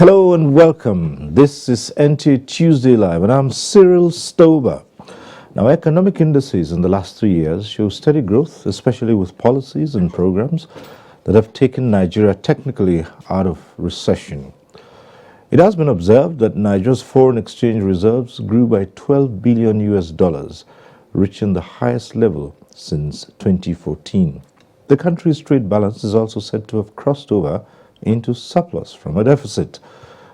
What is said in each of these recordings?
Hello and welcome. This is Nta Tuesday Live and I'm Cyril Stober. Now, economic indices in the last 3 years show steady growth, especially with policies and programs that have taken Nigeria technically out of recession. It has been observed that Nigeria's foreign exchange reserves grew by $12 billion, reaching the highest level since 2014. The country's trade balance is also said to have crossed over into surplus from a deficit.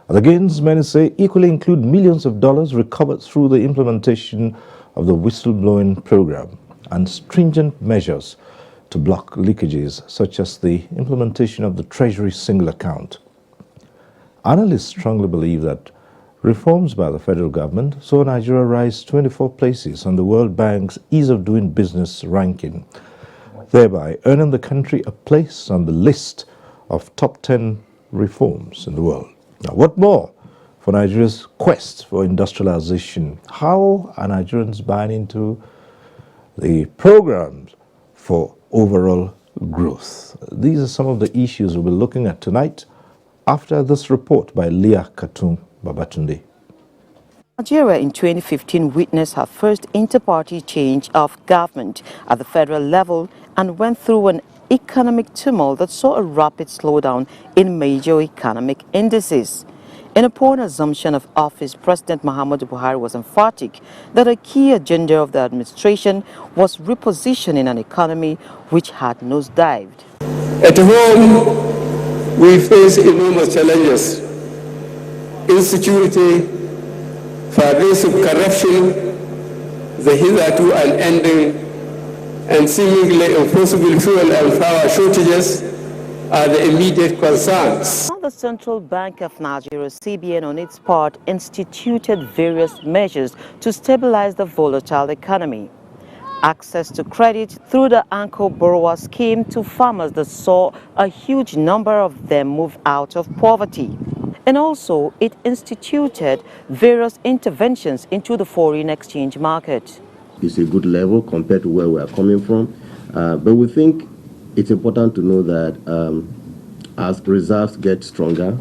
The gains, many say, equally include millions of dollars recovered through the implementation of the whistleblowing program and stringent measures to block leakages, such as the implementation of the Treasury single account. Analysts strongly believe that reforms by the federal government saw Nigeria rise 24 places on the World Bank's Ease of Doing Business ranking, thereby earning the country a place on the list of top 10 reforms in the world. Now, what more for Nigeria's quest for industrialization? How are Nigerians buying into the programs for overall growth? These are some of the issues we'll be looking at tonight after this report by Leah Katun Babatunde. Nigeria in 2015 witnessed her first inter-party change of government at the federal level and went through an economic tumult that saw a rapid slowdown in major economic indices. In upon assumption of office, President Muhammadu Buhari was emphatic that a key agenda of the administration was repositioning an economy which had nosedived. At home, we face enormous challenges: insecurity, pervasive corruption, the hitherto unending and seemingly impossible fuel and power shortages are the immediate concerns. The Central Bank of Nigeria, CBN, on its part, instituted various measures to stabilize the volatile economy. Access to credit through the Anchor Borrower Scheme to farmers that saw a huge number of them move out of poverty. And also, it instituted various interventions into the foreign exchange market. It's a good level compared to where we are coming from. But we think it's important to know that as reserves get stronger,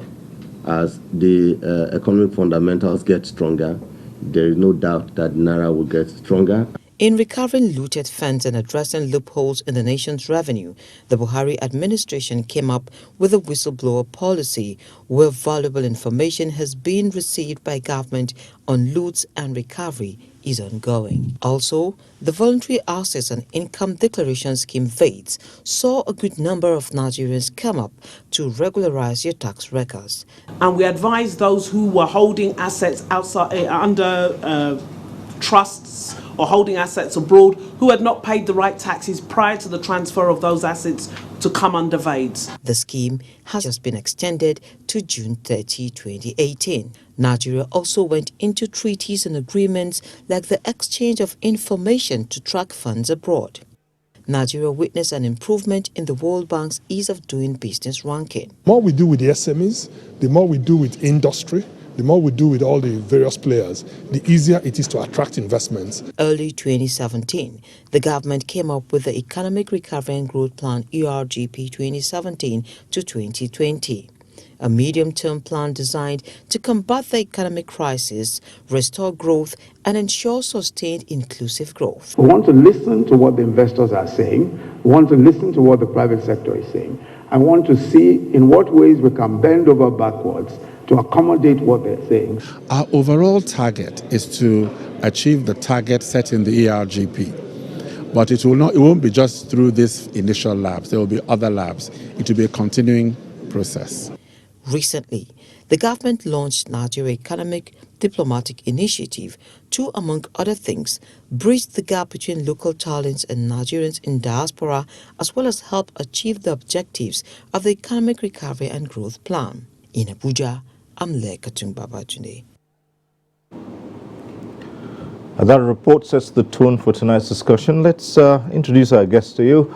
as the economic fundamentals get stronger, there is no doubt that Naira will get stronger. In recovering looted funds and addressing loopholes in the nation's revenue, the Buhari administration came up with a whistleblower policy where valuable information has been received by government on loots and recovery is ongoing. Also, the Voluntary Assets and Income Declaration Scheme VATS saw a good number of Nigerians come up to regularize their tax records. And we advise those who were holding assets outside under trusts or holding assets abroad who had not paid the right taxes prior to the transfer of those assets to come under VATS. The scheme has just been extended to June 30, 2018. Nigeria also went into treaties and agreements like the exchange of information to track funds abroad. Nigeria witnessed an improvement in the World Bank's Ease of Doing Business ranking. The more we do with the SMEs, the more we do with industry, the more we do with all the various players, the easier it is to attract investments. Early 2017, the government came up with the Economic Recovery and Growth Plan ERGP 2017 to 2020, a medium-term plan designed to combat the economic crisis, restore growth, and ensure sustained inclusive growth. We want to listen to what the investors are saying. We want to listen to what the private sector is saying. I want to see in what ways we can bend over backwards to accommodate what they're saying. Our overall target is to achieve the target set in the ERGP. But it won't be just through this initial labs. There will be other labs. It will be a continuing process. Recently, the government launched Nigeria Economic Diplomatic Initiative to, among other things, bridge the gap between local talents and Nigerians in diaspora, as well as help achieve the objectives of the Economic Recovery and Growth Plan. In Abuja, I'm Leah Katun Babatunde. That report sets the tone for tonight's discussion. Let's introduce our guest to you.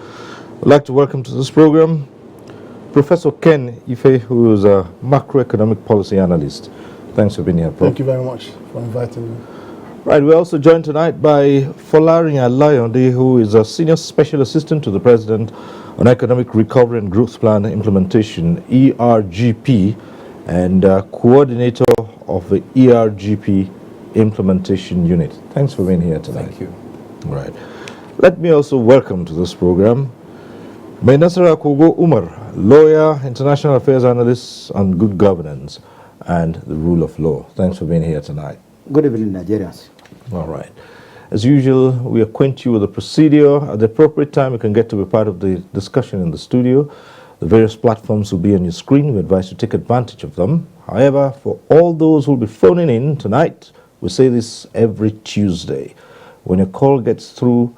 I'd like to welcome to this program Professor Ken Ife, who is a macroeconomic policy analyst. Thanks for being here, Prof. Thank you very much for inviting me. Right, we're also joined tonight by Folarin Alayonde, who is a senior special assistant to the President on Economic Recovery and Growth Plan Implementation, ERGP, and coordinator of the ERGP Implementation Unit. Thanks for being here tonight. Thank you. Right. Let me also welcome to this program May Nasara Kogo Umar, lawyer, international affairs analyst on good governance and the rule of law. Thanks for being here tonight. Good evening, Nigerians. All right. As usual, we acquaint you with the procedure. At the appropriate time, you can get to be part of the discussion in the studio. The various platforms will be on your screen. We advise you to take advantage of them. However, for all those who will be phoning in tonight, we say this every Tuesday. When your call gets through,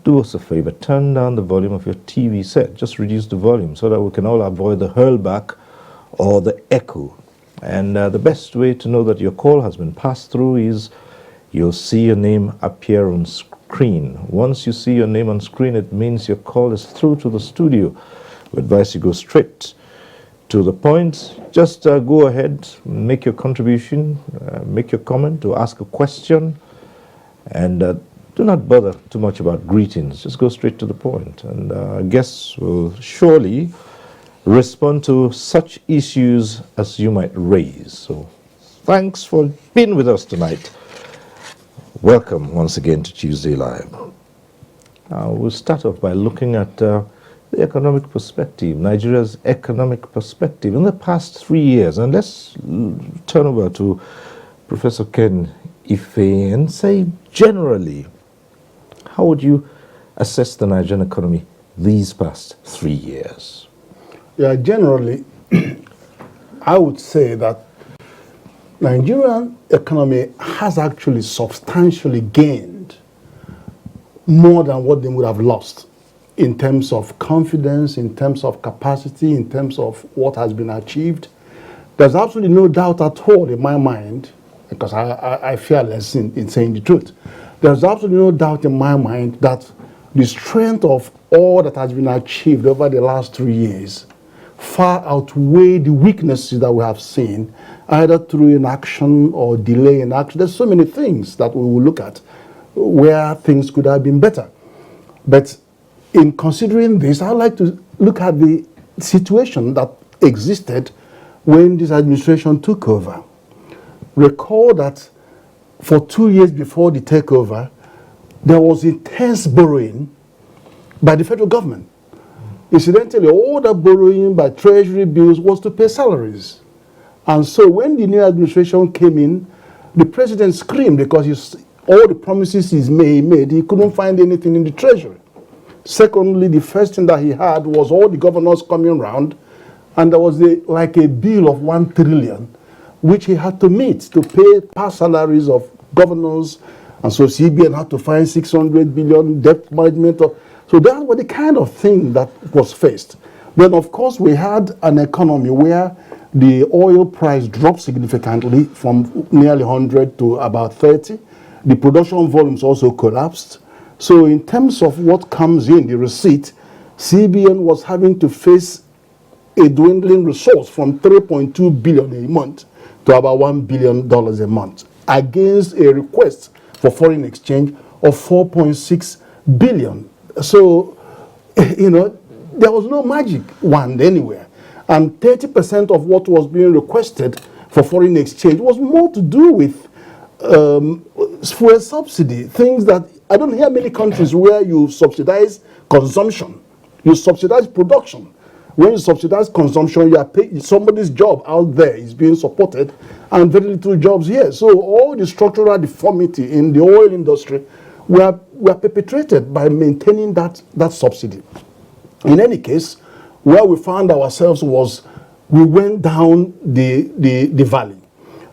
do us a favor, turn down the volume of your TV set. Just reduce the volume so that we can all avoid the hurlback or the echo. And the best way to know that your call has been passed through is you'll see your name appear on screen. Once you see your name on screen, it means your call is through to the studio. We advise you go straight to the point. Just go ahead, make your contribution, make your comment or ask a question, and do not bother too much about greetings. Just go straight to the point. And guests will surely respond to such issues as you might raise. So thanks for being with us tonight. Welcome once again to Tuesday Live. We'll start off by looking at the economic perspective, Nigeria's economic perspective in the past 3 years. And let's turn over to Professor Ken Ife and say generally, how would you assess the Nigerian economy these past 3 years? Yeah, generally, I would say that Nigerian economy has actually substantially gained more than what they would have lost in terms of confidence, in terms of capacity, in terms of what has been achieved. There's absolutely no doubt at all in my mind, because I fear less in saying the truth. There's absolutely no doubt in my mind that the strength of all that has been achieved over the last 3 years far outweigh the weaknesses that we have seen, either through inaction or delay in action. There's so many things that we will look at where things could have been better. But in considering this, I'd like to look at the situation that existed when this administration took over. Recall that for 2 years before the takeover, there was intense borrowing by the federal government. Incidentally, all that borrowing by treasury bills was to pay salaries. And so when the new administration came in, the president screamed because all the promises he made, he couldn't find anything in the treasury. Secondly, the first thing that he had was all the governors coming around, and there was like a bill of 1 trillion, which he had to meet to pay past salaries of governors. And so CBN had to find 600 billion debt management. So that was the kind of thing that was faced. Then, of course, we had an economy where the oil price dropped significantly from nearly 100 to about 30. The production volumes also collapsed. So in terms of what comes in, the receipt, CBN was having to face a dwindling resource from 3.2 billion a month to about $1 billion a month against a request for foreign exchange of 4.6 billion. So, there was no magic wand anywhere. And 30% of what was being requested for foreign exchange was more to do with fuel subsidy, things that I don't hear many countries where you subsidize consumption, you subsidize production. When you subsidize consumption, you are paying somebody's job out there is being supported, and very little jobs here. So all the structural deformity in the oil industry were perpetrated by maintaining that subsidy. In any case, where we found ourselves was we went down the valley.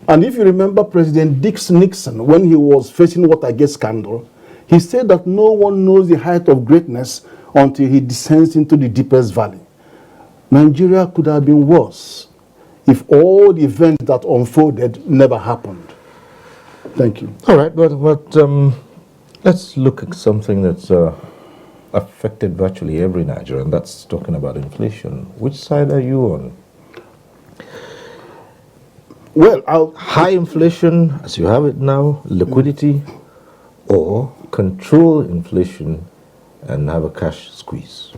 And if you remember President Nixon, when he was facing Watergate scandal, he said that no one knows the height of greatness until he descends into the deepest valley. Nigeria could have been worse if all the events that unfolded never happened. Thank you. All right, but let's look at something that's affected virtually every Nigerian. That's talking about inflation. Which side are you on? Well, high inflation, as you have it now, liquidity, or control inflation and have a cash squeeze?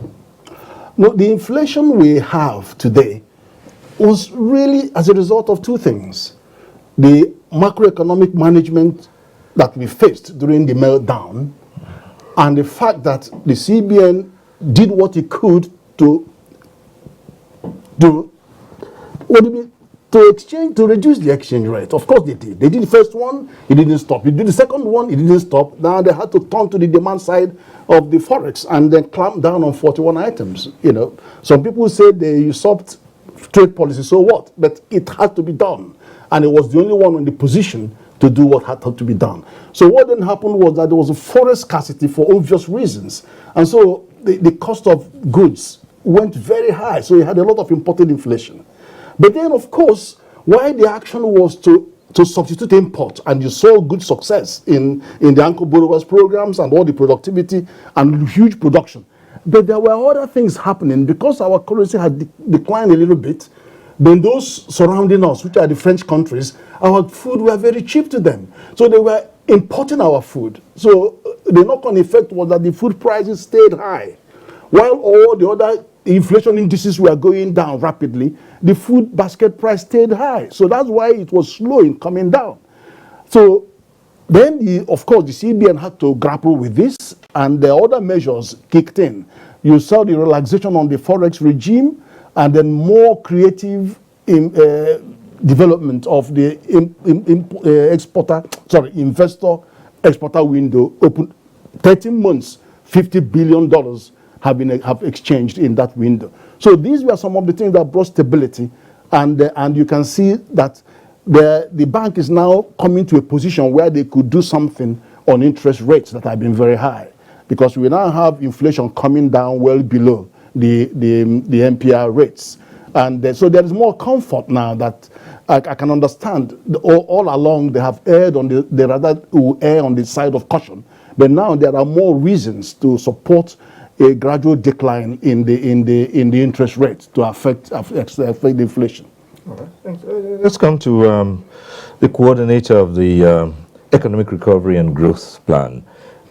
No, the inflation we have today was really as a result of two things. The macroeconomic management that we faced during the meltdown, and the fact that the CBN did what it could to do, what do you mean? To reduce the exchange rate. Of course they did. They did the first one, it didn't stop. They did the second one, it didn't stop. Now they had to turn to the demand side of the forex and then clamp down on 41 items. You know, some people say they usurped trade policy, so what? But it had to be done, and it was the only one in the position to do what had to be done. So what then happened was that there was a forex scarcity for obvious reasons, and so the cost of goods went very high. So you had a lot of imported inflation. But then, of course, why the action was to substitute import, and you saw good success in the anchor borrowers programs and all the productivity and huge production. But there were other things happening because our currency had declined a little bit. Then those surrounding us, which are the French countries, our food were very cheap to them. So they were importing our food. So the knock-on effect was that the food prices stayed high. While all the other inflation indices were going down rapidly, the food basket price stayed high. So that's why it was slow in coming down. So then, of course, the CBN had to grapple with this, and the other measures kicked in. You saw the relaxation on the forex regime, and then more creative development of the investor-exporter window. Open 13 months, $50 billion have exchanged in that window. So these were some of the things that brought stability, and you can see that the bank is now coming to a position where they could do something on interest rates that have been very high, because we now have inflation coming down well below the MPR rates, and so there is more comfort now that I can understand. All along they have erred on they rather will err on the side of caution, but now there are more reasons to support a gradual decline in the interest rate to affect the inflation. All right. Thanks. Let's come to the coordinator of the Economic Recovery and Growth Plan,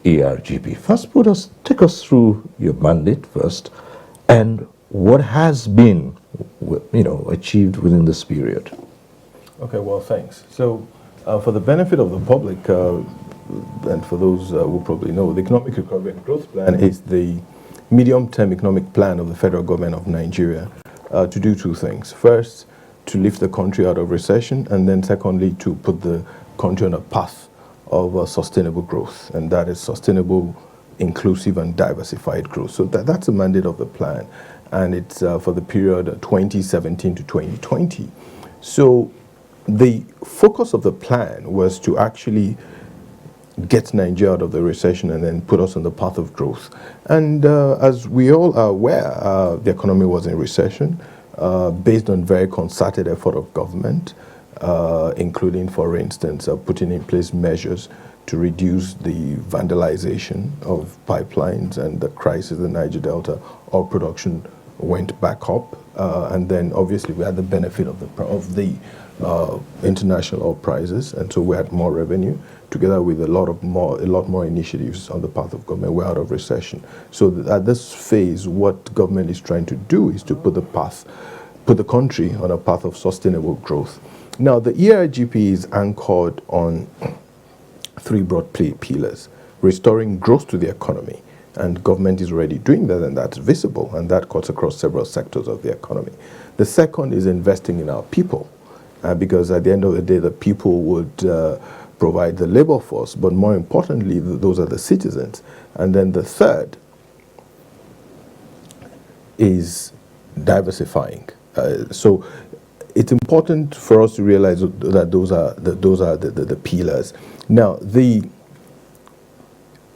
ERGP. First, take us through your mandate first, and what has been, achieved within this period. Okay. Well, thanks. So, for the benefit of the public, and for those who probably know, the Economic Recovery and Growth Plan is the medium-term economic plan of the federal government of Nigeria to do two things. First, to lift the country out of recession, and then secondly, to put the country on a path of sustainable growth, and that is sustainable, inclusive, and diversified growth. So that's the mandate of the plan, and it's for the period 2017 to 2020. So the focus of the plan was to actually get Nigeria out of the recession and then put us on the path of growth. And as we all are aware, the economy was in recession based on very concerted effort of government, including, for instance, putting in place measures to reduce the vandalization of pipelines and the crisis in the Niger Delta. Oil production went back up, and then obviously we had the benefit of the international oil prices, and so we had more revenue. Together with a lot more initiatives on the path of government, we're out of recession. So at this phase, what government is trying to do is to put the country on a path of sustainable growth. Now, the ERGP is anchored on three broad pillars: restoring growth to the economy, and government is already doing that, and that's visible, and that cuts across several sectors of the economy. The second is investing in our people, because at the end of the day, the people would provide the labor force, but more importantly, those are the citizens. And then the third is diversifying. So it's important for us to realize that those are the pillars. Now, the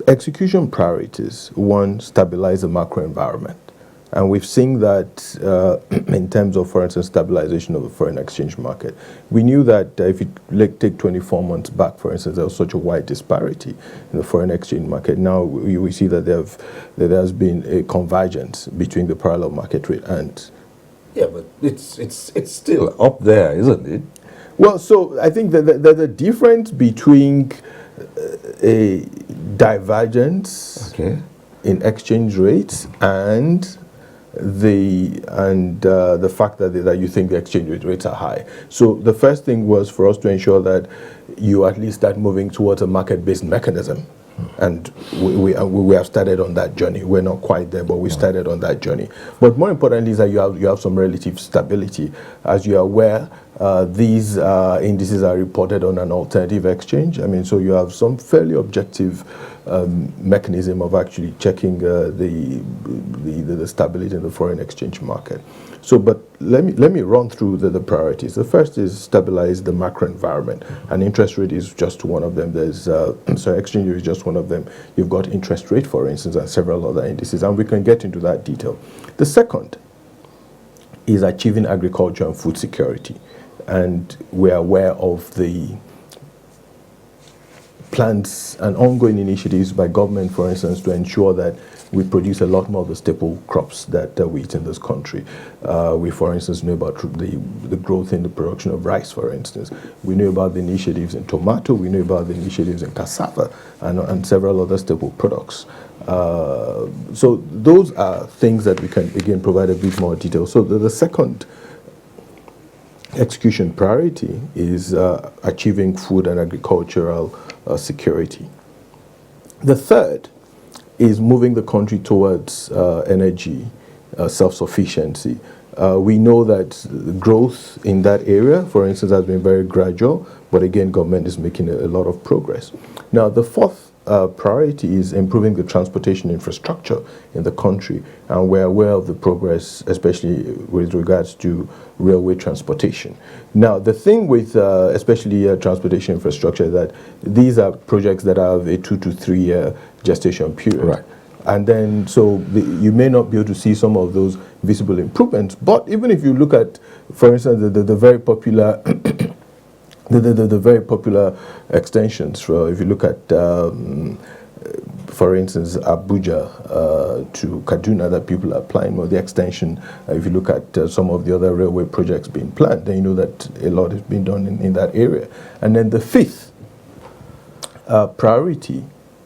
execution priorities: one, stabilize the macro environment. And we've seen that in terms of, for instance, stabilization of the foreign exchange market. We knew that if you take 24 months back, for instance, there was such a wide disparity in the foreign exchange market. Now we see that there has been a convergence between the parallel market rate and... Yeah, but it's still up there, isn't it? Well, so I think that there's a difference between a divergence in exchange rates and the fact that you think the exchange rates are high. So the first thing was for us to ensure that you at least start moving towards a market-based mechanism. And we have started on that journey. We're not quite there, but we started on that journey. But more importantly is that you have some relative stability. As you are aware, these indices are reported on an alternative exchange. I mean, so you have some fairly objective mechanism of actually checking the stability in the foreign exchange market. So, but let me run through the priorities. The first is stabilize the macro environment, and interest rate is just one of them. There's exchange rate is just one of them. You've got interest rate, for instance, and several other indices, and we can get into that detail. The second is achieving agriculture and food security, and we're aware of the plans and ongoing initiatives by government, for instance, to ensure that we produce a lot more of the staple crops that we eat in this country. We, for instance, know about the growth in the production of rice, for instance. We know about the initiatives in tomato. We know about the initiatives in cassava and several other staple products. So those are things that we can, again, provide a bit more detail. So the second execution priority is achieving food and agricultural security. The third is moving the country towards energy self-sufficiency. We know that growth in that area, for instance, has been very gradual, but again, government is making a lot of progress. Now, the fourth priority is improving the transportation infrastructure in the country, and we're aware of the progress, especially with regards to railway transportation. Now, the thing with especially transportation infrastructure is that these are projects that have a 2 to 3 year gestation period. Right. And then, so you may not be able to see some of those visible improvements, but even if you look at, for instance, the very popular the very popular extensions, if you look at, for instance, Abuja to Kaduna that people are applying, or the extension, if you look at some of the other railway projects being planned, then you know that a lot has been done in that area. And then the fifth priority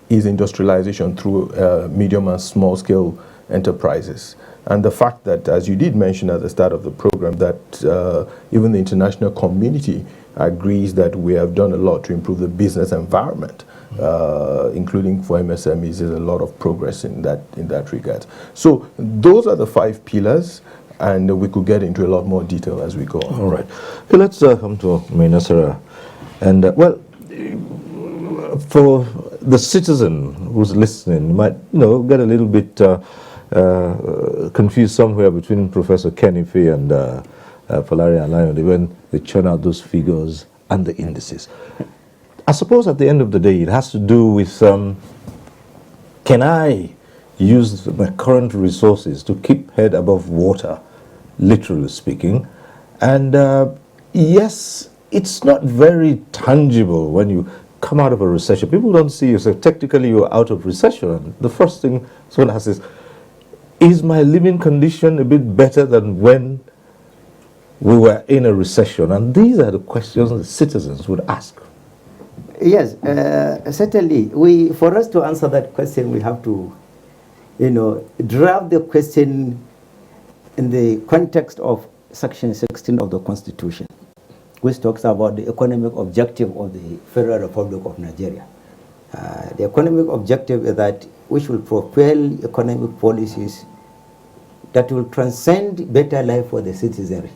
is industrialization through medium and small scale enterprises. And the fact that, as you did mention at the start of the program, that even the international community agrees that we have done a lot to improve the business environment, including for MSMEs. There's a lot of progress in that regard. So those are the 5 pillars, and we could get into a lot more detail as we go on. All right. Okay, let's come to Mainasara. And, well, for the citizen who's listening, might get a little bit confused somewhere between Professor Kenife and Falari Alayode when they churn out those figures and the indices. I suppose at the end of the day, it has to do with can I use my current resources to keep head above water, literally speaking? And yes, it's not very tangible when you come out of a recession. People don't see you, so technically you're out of recession. And the first thing someone asks is my living condition a bit better than when we were in a recession? And these are the questions the citizens would ask. Yes, certainly. For us to answer that question, we have to, draft the question in the context of Section 16 of the Constitution, which talks about the economic objective of the Federal Republic of Nigeria. The economic objective is that we should propel economic policies that will transcend better life for the citizenry.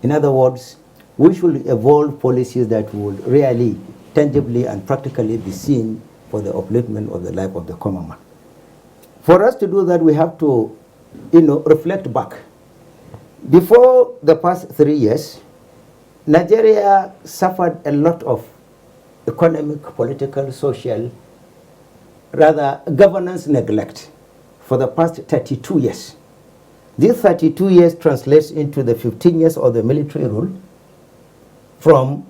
In other words, we should evolve policies that will really, tangibly and practically be seen for the upliftment of the life of the common man. For us to do that, we have to, reflect back. Before the past 3 years, Nigeria suffered a lot of economic, political, social, rather governance neglect for the past 32 years. These 32 years translates into the 15 years of the military rule. From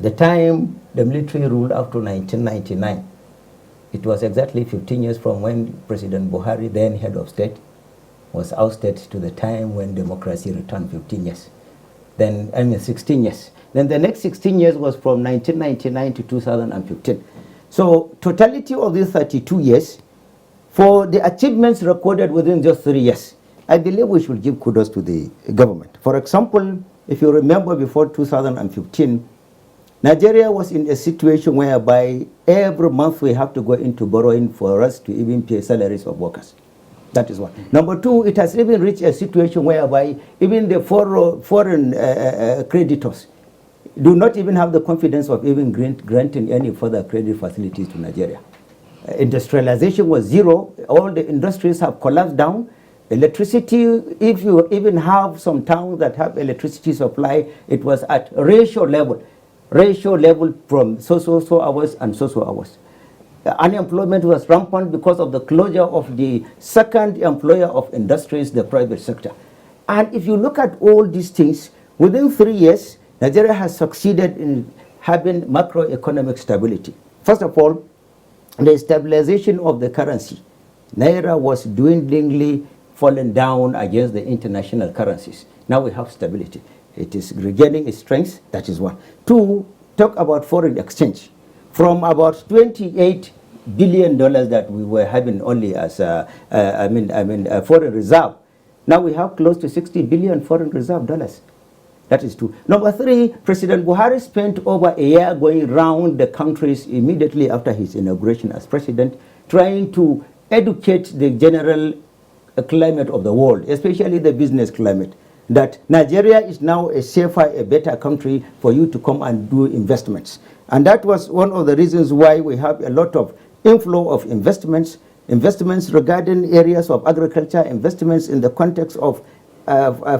the time the military ruled up to 1999, it was exactly 15 years from when President Buhari, then head of state, was ousted to the time when democracy returned, 15 years. Then, 16 years. Then the next 16 years was from 1999 to 2015. So totality of these 32 years, For the achievements recorded within just 3 years, I believe we should give kudos to the government. For example, if you remember before 2015, Nigeria was in a situation whereby every month we have to go into borrowing for us to even pay salaries of workers. That is one. Number two, it has even reached a situation whereby even the foreign creditors do not even have the confidence of even granting any further credit facilities to Nigeria. Industrialization was zero. All the industries have collapsed down. Electricity, if you even have some towns that have electricity supply, it was at ratio level from so hours and so hours. Unemployment was rampant because of the closure of the second employer of industries, the private sector. And if you look at all these things, within 3 years, Nigeria has succeeded in having macroeconomic stability. First of all, the stabilization of the currency. Naira was dwindlingly falling down against the international currencies. Now we have stability. It is regaining its strength. That is one. Two, talk about foreign exchange. From about $28 billion that we were having only as a foreign reserve, now we have close to 60 billion foreign reserve dollars. That is two. Number three, President Buhari spent over a year going around the countries immediately after his inauguration as president, trying to educate the general climate of the world, especially the business climate, that Nigeria is now a safer, a better country for you to come and do investments. And that was one of the reasons why we have a lot of inflow of investments regarding areas of agriculture, investments in the context of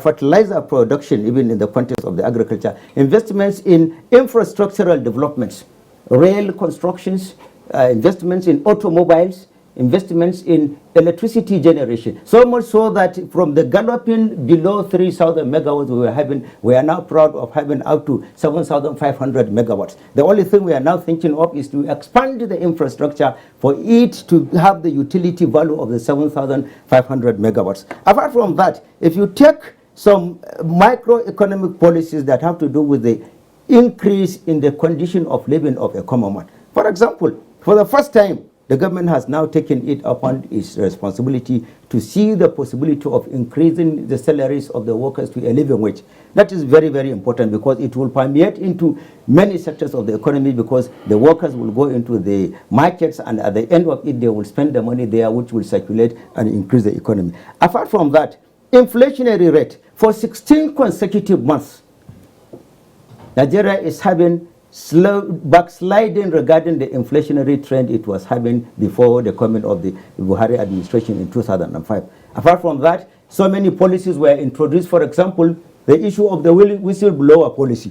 fertilizer production, even in the context of the agriculture, investments in infrastructural developments, rail constructions, investments in automobiles, investments in electricity generation. So much so that from the galloping below 3,000 megawatts we were having, we are now proud of having up to 7,500 megawatts. The only thing we are now thinking of is to expand the infrastructure for it to have the utility value of the 7,500 megawatts. Apart from that, if you take some microeconomic policies that have to do with the increase in the condition of living of a common man. For example, for the first time, the government has now taken it upon its responsibility to see the possibility of increasing the salaries of the workers to a living wage. That is very, very important because it will permeate into many sectors of the economy, because the workers will go into the markets and at the end of it, they will spend the money there, which will circulate and increase the economy. Apart from that, inflationary rate for 16 consecutive months, Nigeria is having slow backsliding regarding the inflationary trend it was having before the coming of the Buhari administration in 2005. Apart from that, so many policies were introduced. For example, the issue of the whistleblower policy,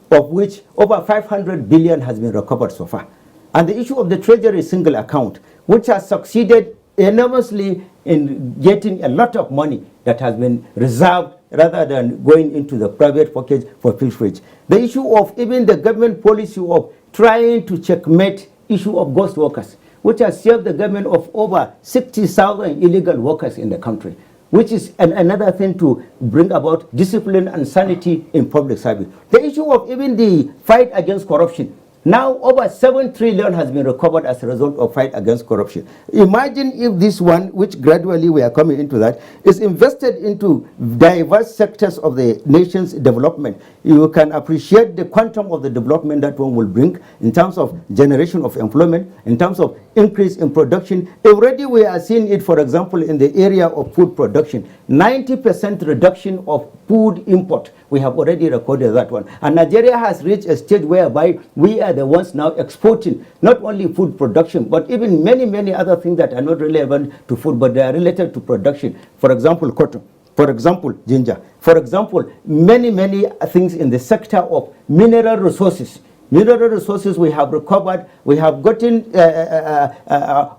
of which over 500 billion has been recovered so far. And the issue of the treasury single account, which has succeeded enormously in getting a lot of money that has been reserved rather than going into the private pocket for pilferage. The issue of even the government policy of trying to checkmate issue of ghost workers, which has saved the government of over 60,000 illegal workers in the country, which is another thing to bring about discipline and sanity in public service. The issue of even the fight against corruption. Now over 7 trillion has been recovered as a result of fight against corruption. Imagine if this one, which gradually we are coming into that, is invested into diverse sectors of the nation's development. You can appreciate the quantum of the development that one will bring in terms of generation of employment, in terms of increase in production. Already we are seeing it, for example, in the area of food production. 90% reduction of food import. We have already recorded that one. And Nigeria has reached a stage whereby we are the ones now exporting not only food production, but even many, many other things that are not relevant to food, but they are related to production. For example, cotton. For example, ginger. For example, many, many things in the sector of mineral resources. Mineral resources we have recovered. We have gotten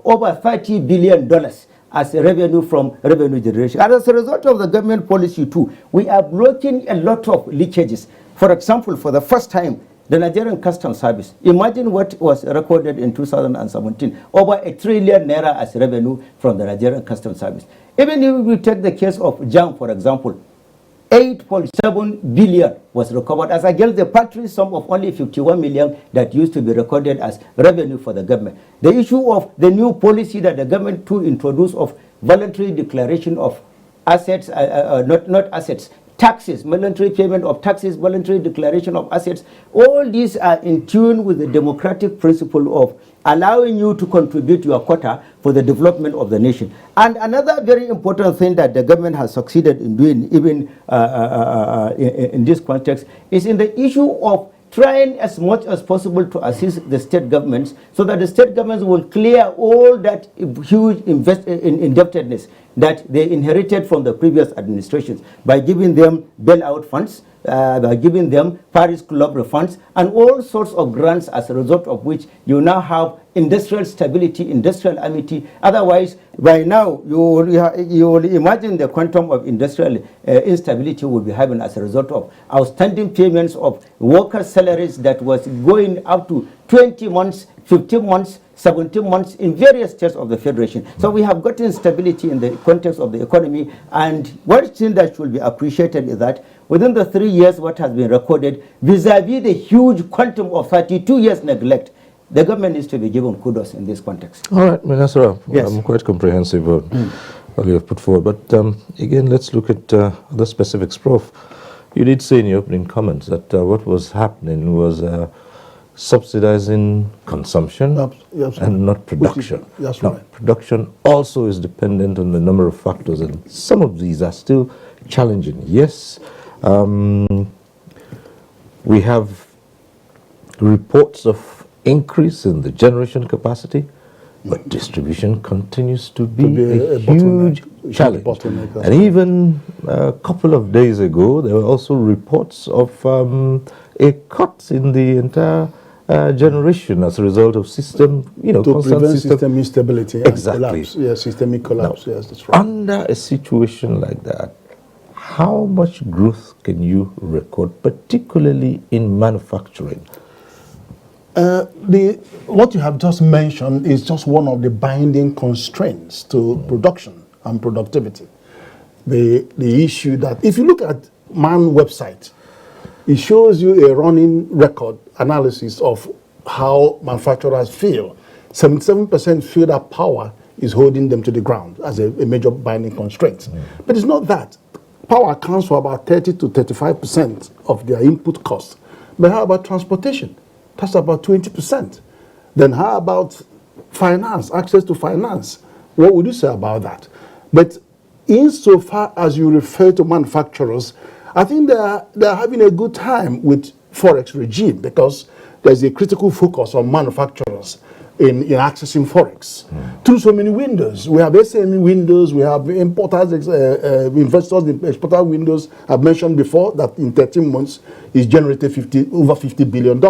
over $30 billion as a revenue from revenue generation. And as a result of the government policy too, we are blocking a lot of leakages. For example, for the first time, the Nigerian Customs Service, imagine what was recorded in 2017, over 1 trillion naira as revenue from the Nigerian Customs Service. Even if we take the case of JAM, for example, 8.7 billion was recovered as against the paltry sum of only 51 million that used to be recorded as revenue for the government. The issue of the new policy that the government to introduce of voluntary declaration of assets, not assets, taxes, voluntary payment of taxes, voluntary declaration of assets, all these are in tune with the democratic principle of allowing you to contribute your quota for the development of the nation. And another very important thing that the government has succeeded in doing, even in this context, is in the issue of trying as much as possible to assist the state governments so that the state governments will clear all that huge indebtedness that they inherited from the previous administrations by giving them bailout funds, by giving them Paris Club refunds, and all sorts of grants, as a result of which you now have industrial stability, industrial amity. Otherwise, by now, you will imagine the quantum of industrial instability we'll be having as a result of outstanding payments of workers' salaries that was going up to 20 months, 15 months, 17 months in various states of the Federation. So we have gotten stability in the context of the economy, and one thing that should be appreciated is that within the 3 years what has been recorded vis-a-vis the huge quantum of 32 years neglect, the government is to be given kudos in this context. All right, Minister, yes. Quite comprehensive what you have put forward. But again, let's look at the specifics. Prof, you did say in your opening comments that what was happening was subsidizing consumption and not production. That's now, right. Production also is dependent on the number of factors, and some of these are still challenging. Yes, we have reports of increase in the generation capacity, but distribution continues to be a huge challenge. And even a couple of days ago, there were also reports of a cut in the entire generation as a result of system, to prevent system instability. Exactly. Collapse. Yes, systemic collapse. Now, yes, that's right. Under a situation like that, how much growth can you record, particularly in manufacturing? What you have just mentioned is just one of the binding constraints to production and productivity. The issue that, if you look at MAN website, it shows you a running record analysis of how manufacturers feel. 77% feel that power is holding them to the ground as a major binding constraint. But it's not that. Power accounts for about 30 to 35% of their input costs. But how about transportation? That's about 20%. Then how about finance, access to finance? What would you say about that? But insofar as you refer to manufacturers, I think they're having a good time with Forex regime because there's a critical focus on manufacturers in accessing Forex. Through so many windows. We have SME windows, we have importers, investors in exporter windows. I've mentioned before that in 13 months, it's generated over $50 billion.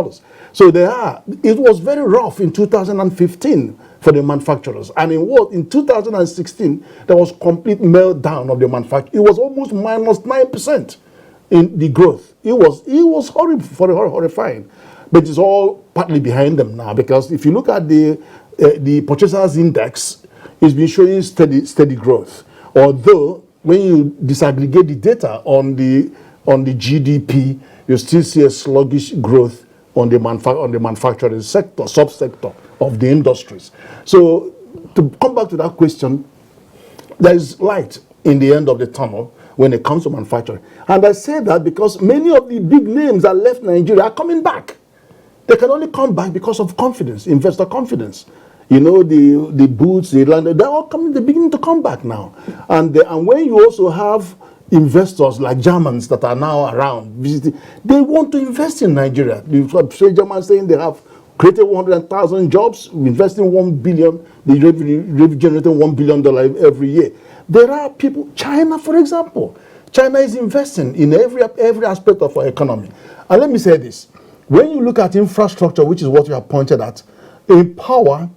So it was very rough in 2015 for the manufacturers. And in 2016, there was complete meltdown of the manufacturing. It was almost minus 9% in the growth. It was horrible, horrifying. But it's all partly behind them now, because if you look at the purchasers index, it's been showing steady growth. Although when you disaggregate the data on the GDP, you still see a sluggish growth on the manufacturing sector, subsector of the industries. So to come back to that question, there is light in the end of the tunnel when it comes to manufacturing. And I say that because many of the big names that left Nigeria are coming back. They can only come back because of confidence, investor confidence. The Boots, the land, they're all coming, they're beginning to come back now. And when you also have investors like Germans that are now around visiting, they want to invest in Nigeria. You've heard Germans saying they have created 100,000 jobs, investing $1 billion, the revenue generating $1 billion every year. There are people, China, for example. China is investing in every aspect of our economy. And let me say this. When you look at infrastructure, which is what you have pointed at, in power,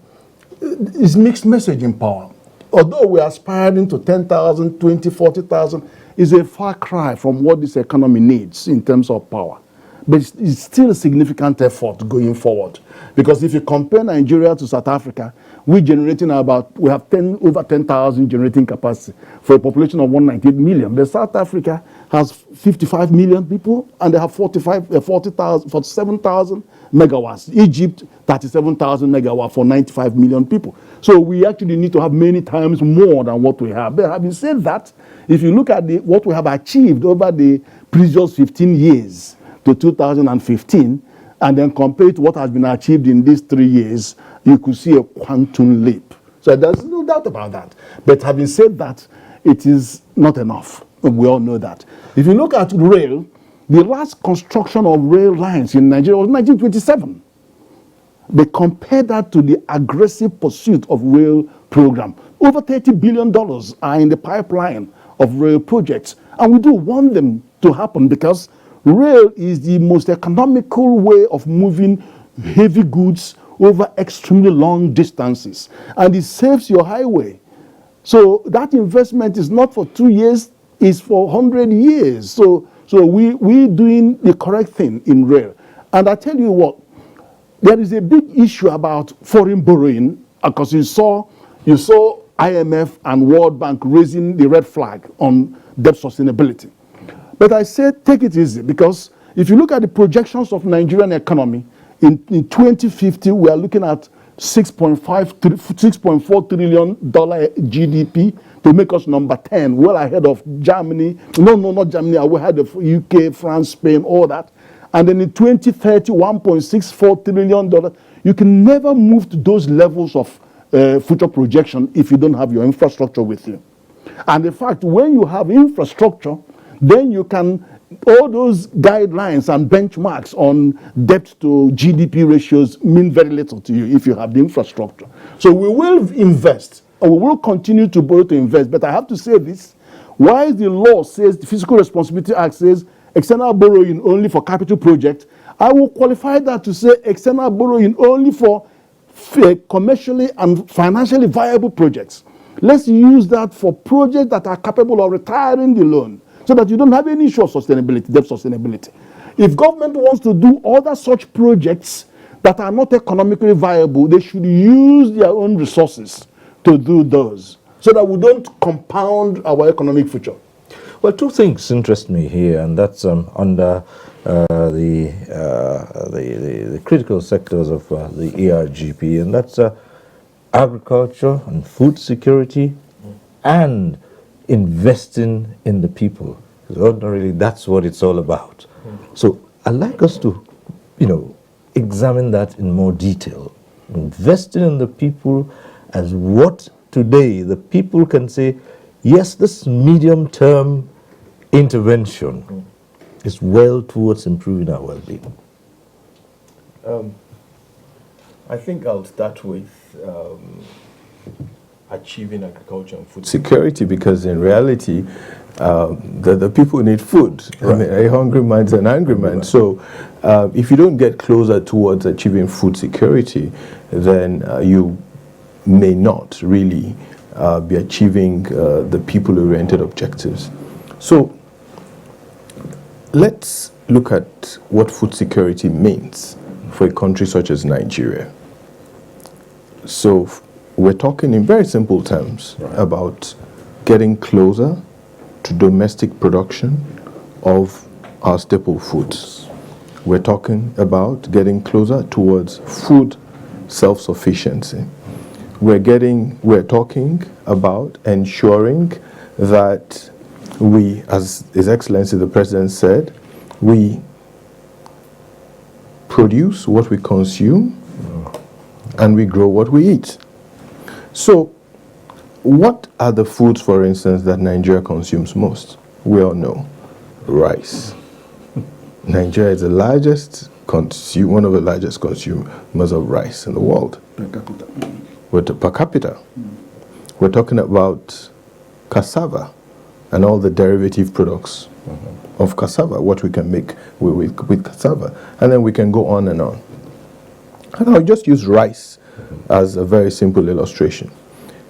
is mixed message in power. Although we are aspiring to 10,000, 20, 40,000, is a far cry from what this economy needs in terms of power. but it's still a significant effort going forward. Because if you compare Nigeria to South Africa, we have over 10,000 generating capacity for a population of 198 million. But South Africa has 55 million people and they have 47,000 megawatts. Egypt, 37,000 megawatts for 95 million people. So we actually need to have many times more than what we have. But having said that, if you look at what we have achieved over the previous 15 years to 2015, and then compare it to what has been achieved in these 3 years, you could see a quantum leap. So there's no doubt about that. But having said that, it is not enough. We all know that. If you look at rail, the last construction of rail lines in Nigeria was 1927. They compare that to the aggressive pursuit of rail program. Over $30 billion are in the pipeline of rail projects. And we do want them to happen because rail is the most economical way of moving heavy goods over extremely long distances. And it saves your highway. So that investment is not for 2 years, it's for 100 years. So we're doing the correct thing in rail. And I tell you what, there is a big issue about foreign borrowing because you saw IMF and World Bank raising the red flag on debt sustainability. But I said, take it easy, because if you look at the projections of Nigerian economy, in 2050, we are looking at $6.4 trillion GDP to make us number 10, well ahead of Germany. No, not Germany, we're ahead of UK, France, Spain, all that. And then in 2030, $1.64 trillion. You can never move to those levels of future projection if you don't have your infrastructure with you. And in fact, when you have infrastructure, then you can, all those guidelines and benchmarks on debt to GDP ratios mean very little to you if you have the infrastructure. So we will invest, and we will continue to borrow to invest. But I have to say this, while the law says, the Fiscal Responsibility Act says, external borrowing only for capital projects, I will qualify that to say external borrowing only for commercially and financially viable projects. Let's use that for projects that are capable of retiring the loan, so that you don't have any issue of sustainability, debt sustainability. If government wants to do other such projects that are not economically viable, they should use their own resources to do those, so that we don't compound our economic future. Well, two things interest me here, and that's under the critical sectors of the ERGP, and that's agriculture and food security and investing in the people. Because ordinarily, that's what it's all about. So I'd like us to, examine that in more detail. Investing in the people as what today the people can say, yes, this medium-term intervention is well towards improving our well-being. I think I'll start with achieving agriculture and food security, because in reality, the people need food. Right. I mean, a hungry man's an angry man. Right. So if you don't get closer towards achieving food security, then you may not really be achieving the people-oriented objectives. So let's look at what food security means for a country such as Nigeria. So we're talking in very simple terms about getting closer to domestic production of our staple foods. We're talking about getting closer towards food self-sufficiency. We're talking about ensuring that we, as His Excellency the President said, we produce what we consume and we grow what we eat. So, what are the foods, for instance, that Nigeria consumes most? We all know rice. Nigeria is the largest one of the largest consumers of rice in the world. Per capita. We're talking about cassava and all the derivative products of cassava, what we can make with cassava. And then we can go on and on. And I'll just use rice as a very simple illustration.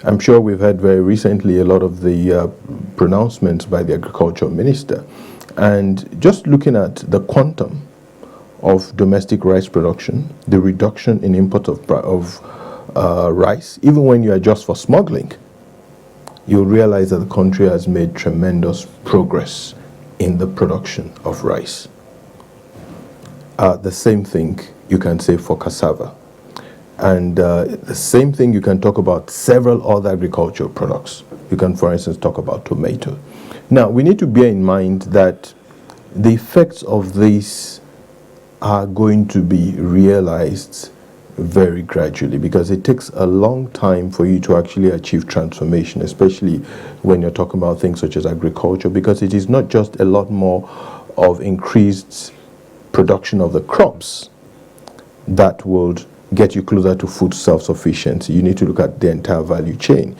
I'm sure we've heard very recently a lot of the pronouncements by the agriculture minister. And just looking at the quantum of domestic rice production, the reduction in import of rice, even when you adjust for smuggling, you'll realize that the country has made tremendous progress in the production of rice. The same thing you can say for cassava. And the same thing you can talk about several other agricultural products. You can, for instance, talk about tomato. Now, we need to bear in mind that the effects of this are going to be realized very gradually, because it takes a long time for you to actually achieve transformation, especially when you're talking about things such as agriculture, because it is not just a lot more of increased production of the crops that would get you closer to food self-sufficiency. You need to look at the entire value chain.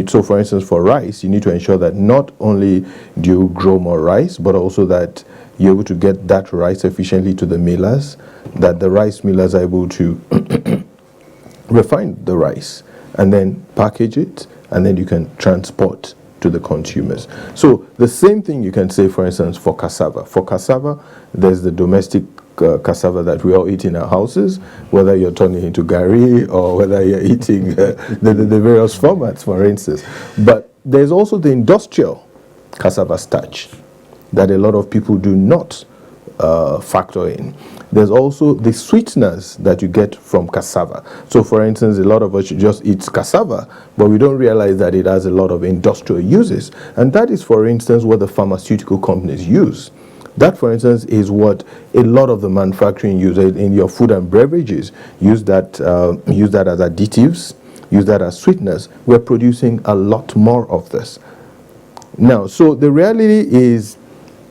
So for instance, for rice, you need to ensure that not only do you grow more rice, but also that you're able to get that rice efficiently to the millers, that the rice millers are able to refine the rice and then package it, and then you can transport to the consumers. So the same thing you can say, for instance, for cassava. For cassava, there's the domestic cassava that we all eat in our houses, whether you're turning it into gari or whether you're eating the various formats, for instance. But there's also the industrial cassava starch that a lot of people do not factor in. There's also the sweeteners that you get from cassava. So for instance, a lot of us just eat cassava, but we don't realize that it has a lot of industrial uses. And that is, for instance, what the pharmaceutical companies use. That, for instance, is what a lot of the manufacturing users in your food and beverages use that as additives, use that as sweeteners. We're producing a lot more of this. Now, so the reality is,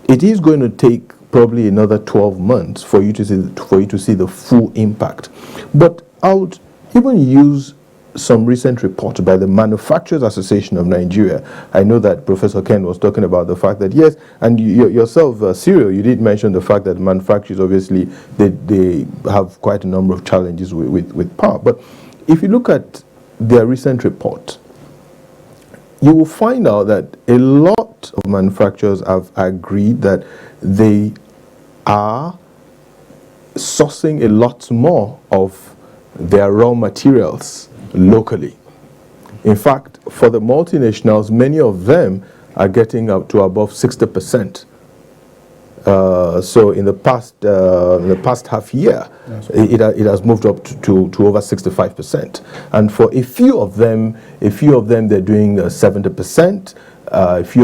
it is going to take probably another 12 months for you to see the full impact. But I would even use some recent report by the Manufacturers Association of Nigeria. I know that Professor Ken was talking about the fact that, yes, and yourself, Cyril, you did mention the fact that manufacturers, obviously, they have quite a number of challenges with power. But if you look at their recent report, you will find out that a lot of manufacturers have agreed that they are sourcing a lot more of their raw materials locally. In fact, for the multinationals, many of them are getting up to above 60%. So in the past half year, it has moved up to over 65%. And for a few of them, they're doing 70%. If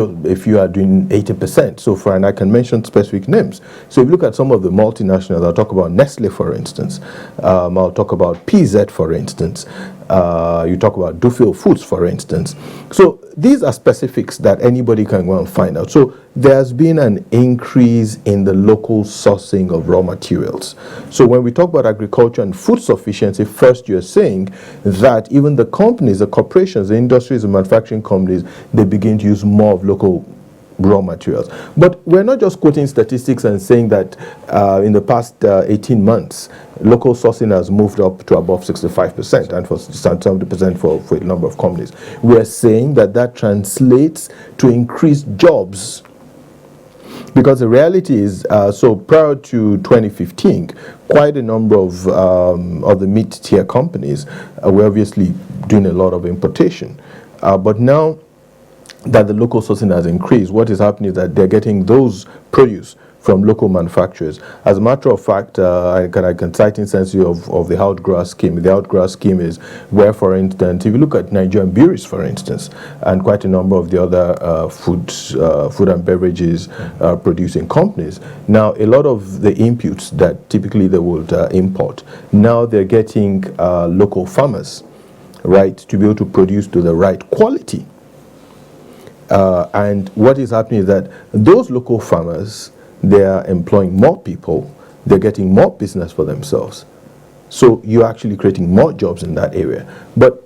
you are doing 80%. So and I can mention specific names. So if you look at some of the multinationals, I'll talk about Nestle, for instance. I'll talk about PZ, for instance. You talk about Dufil Foods, for instance. So these are specifics that anybody can go and find out. So there's been an increase in the local sourcing of raw materials. So when we talk about agriculture and food sufficiency, first you're saying that even the companies, the corporations, the industries, the manufacturing companies, they begin to use more of local raw materials. But we're not just quoting statistics and saying that in the past 18 months, local sourcing has moved up to above 65% and for 70% for a number of companies. We're saying that translates to increased jobs. Because the reality is, so prior to 2015, quite a number of the mid-tier companies were obviously doing a lot of importation. But now that the local sourcing has increased, what is happening is that they're getting those produce from local manufacturers. As a matter of fact, I can cite instances of the Outgrower scheme. The Outgrower scheme is where, for instance, if you look at Nigerian breweries, for instance, and quite a number of the other food and beverages producing companies, now a lot of the inputs that typically they would import, now they're getting local farmers, right, to be able to produce to the right quality. And what is happening is that those local farmers, they are employing more people, they're getting more business for themselves. So you're actually creating more jobs in that area. But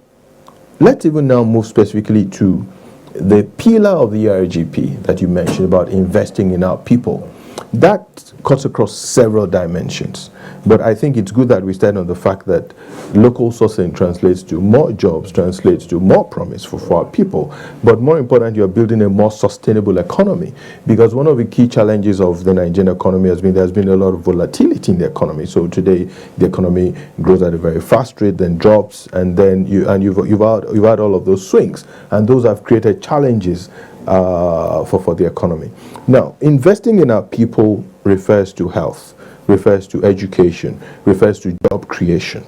let's even now move specifically to the pillar of the ERGP that you mentioned about investing in our people. That cuts across several dimensions. But I think it's good that we stand on the fact that local sourcing translates to more jobs, translates to more promise for our people. But more important, you're building a more sustainable economy. Because one of the key challenges of the Nigerian economy has been there's been a lot of volatility in the economy. So today, the economy grows at a very fast rate, then drops, and then you've had all of those swings. And those have created challenges for the economy. Now, investing in our people refers to health, refers to education, refers to job creation,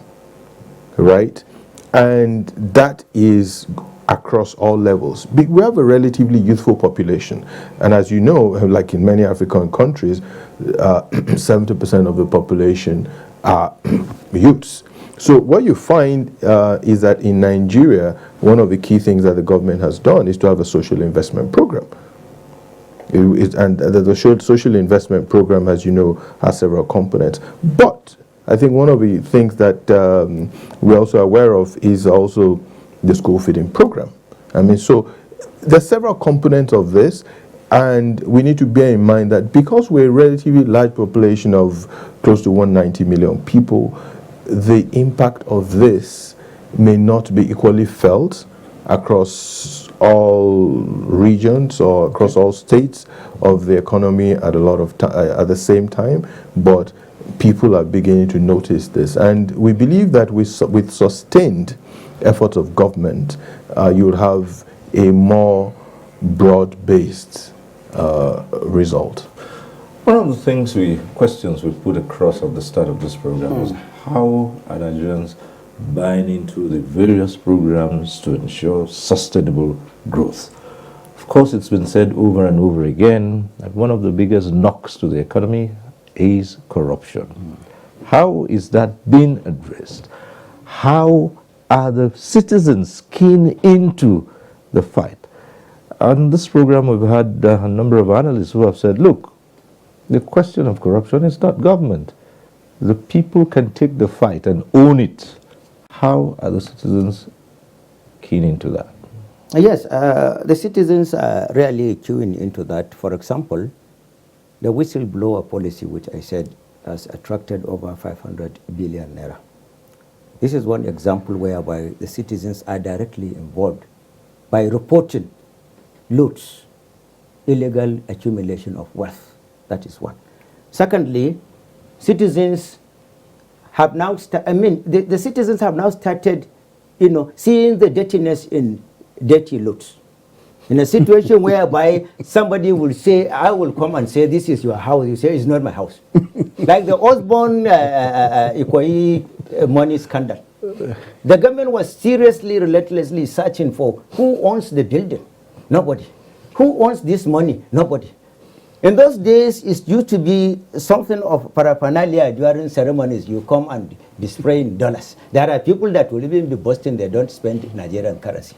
right? And that is across all levels. We have a relatively youthful population, and as you know, like in many African countries, 70% of the population are youths. So what you find is that in Nigeria, one of the key things that the government has done is to have a social investment program. And the social investment program, as you know, has several components. But I think one of the things that we're also aware of is also the school feeding program. I mean, so there's several components of this, and we need to bear in mind that because we're a relatively large population of close to 190 million people, the impact of this may not be equally felt across all regions or across all states of the economy at a lot of at the same time, but people are beginning to notice this, and we believe that with sustained efforts of government, you will have a more broad-based result. One of the questions we put across at the start of this program is how are Nigerians buying into the various programs to ensure sustainable growth? Of course, it's been said over and over again that one of the biggest knocks to the economy is corruption. How is that being addressed? How are the citizens keen into the fight? On this program, we've had a number of analysts who have said, look, the question of corruption is not government. The people can take the fight and own it. How are the citizens keen into that? Yes, the citizens are really keen into that. For example, the whistleblower policy, which I said has attracted over 500 billion naira. This is one example whereby the citizens are directly involved by reporting loots, illegal accumulation of wealth. That is one. Secondly, citizens have now, the citizens have now started, seeing the dirtiness in dirty loots. In a situation whereby somebody will say, I will come and say, this is your house. You say, it's not my house. Like the Osborne Ikoyi money scandal. The government was seriously, relentlessly searching for who owns the building. Nobody. Who owns this money? Nobody. In those days, it used to be something of paraphernalia during ceremonies. You come and display in dollars. There are people that will even be boasting they don't spend Nigerian currency.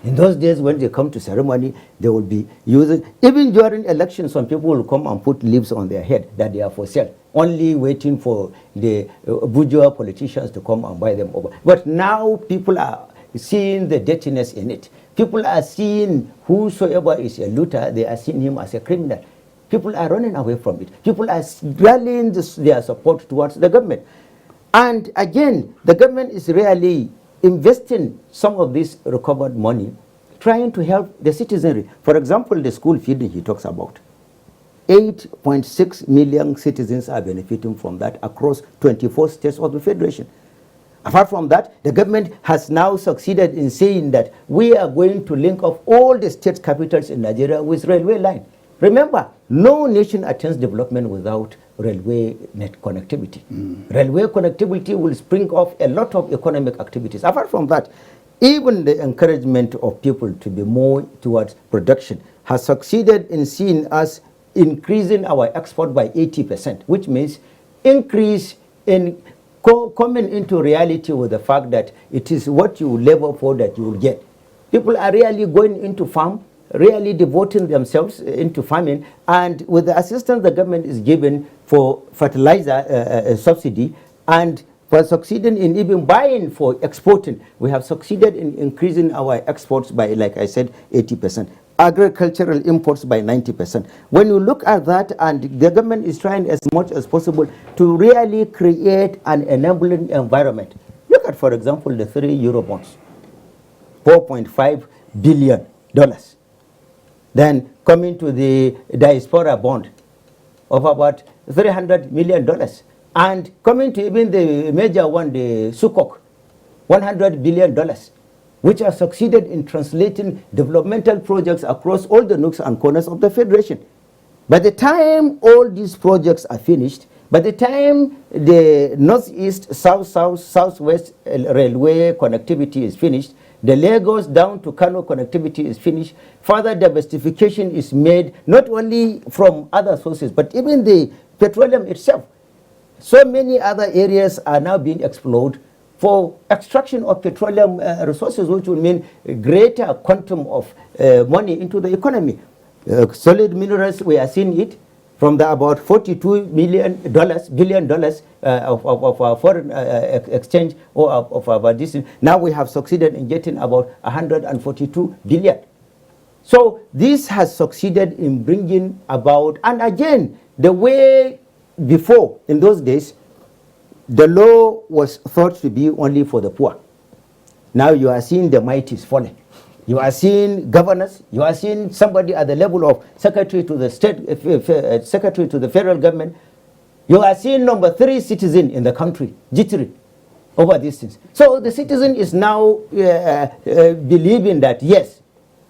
In those days, when they come to ceremony, they will be using, even during elections, some people will come and put leaves on their head that they are for sale, only waiting for the bourgeois politicians to come and buy them over. But now people are seeing the dirtiness in it. People are seeing whosoever is a looter, they are seeing him as a criminal. People are running away from it. People are rallying their support towards the government. And again, the government is really investing some of this recovered money, trying to help the citizenry. For example, the school feeding he talks about. 8.6 million citizens are benefiting from that across 24 states of the Federation. Apart from that, the government has now succeeded in saying that we are going to link up all the state capitals in Nigeria with railway line. Remember, no nation attains development without railway net connectivity. Railway connectivity will spring off a lot of economic activities. Apart from that, even the encouragement of people to be more towards production has succeeded in seeing us increasing our export by 80%, which means increase in coming into reality with the fact that it is what you labor for that you will get. People are really going into farm, really devoting themselves into farming, and with the assistance the government is giving for fertilizer subsidy, and for succeeding in even buying for exporting, we have succeeded in increasing our exports by, like I said, 80%. agricultural imports by 90%. When you look at that, and the government is trying as much as possible to really create an enabling environment. Look at, for example, the 3 euro bonds, $4.5 billion. Then coming to the diaspora bond of about $300 million. And coming to even the major one, the Sukuk, $100 billion, which have succeeded in translating developmental projects across all the nooks and corners of the Federation. By the time all these projects are finished, by the time the northeast, southwest railway connectivity is finished, the Lagos down to Kano connectivity is finished, further diversification is made, not only from other sources, but even the petroleum itself. So many other areas are now being explored for extraction of petroleum resources, which will mean a greater quantum of money into the economy. Solid minerals, we are seeing it from the about $42 billion of foreign exchange or of this. Now we have succeeded in getting about 142 billion. So this has succeeded in bringing about, and again, the way before, in those days, the law was thought to be only for the poor. Now you are seeing the mighty is falling. You are seeing governors, you are seeing somebody at the level of secretary to the state, secretary to the federal government. You are seeing number 3 citizen in the country, jittery over these things. So the citizen is now believing that, yes,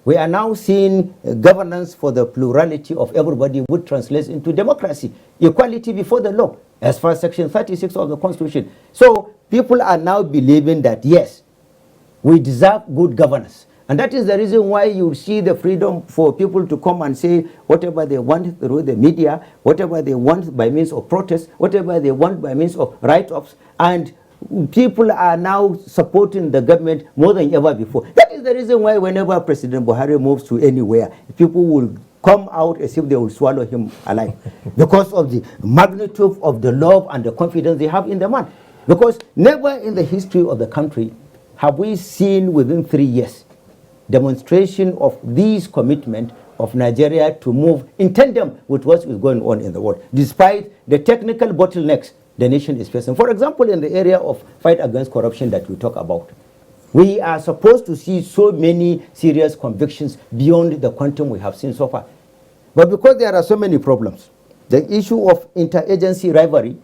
we are now seeing governance for the plurality of everybody, which translates into democracy, equality before the law, as far as Section 36 of the Constitution. So people are now believing that, yes, we deserve good governance. And that is the reason why you see the freedom for people to come and say whatever they want through the media, whatever they want by means of protest, whatever they want by means of write-ups, and people are now supporting the government more than ever before. That is the reason why whenever President Buhari moves to anywhere, people will come out as if they will swallow him alive because of the magnitude of the love and the confidence they have in the man. Because never in the history of the country have we seen within 3 years demonstration of this commitment of Nigeria to move in tandem with what is going on in the world, despite the technical bottlenecks the nation is facing. For example, in the area of fight against corruption that we talk about, we are supposed to see so many serious convictions beyond the quantum we have seen so far. But because there are so many problems, the issue of interagency rivalry,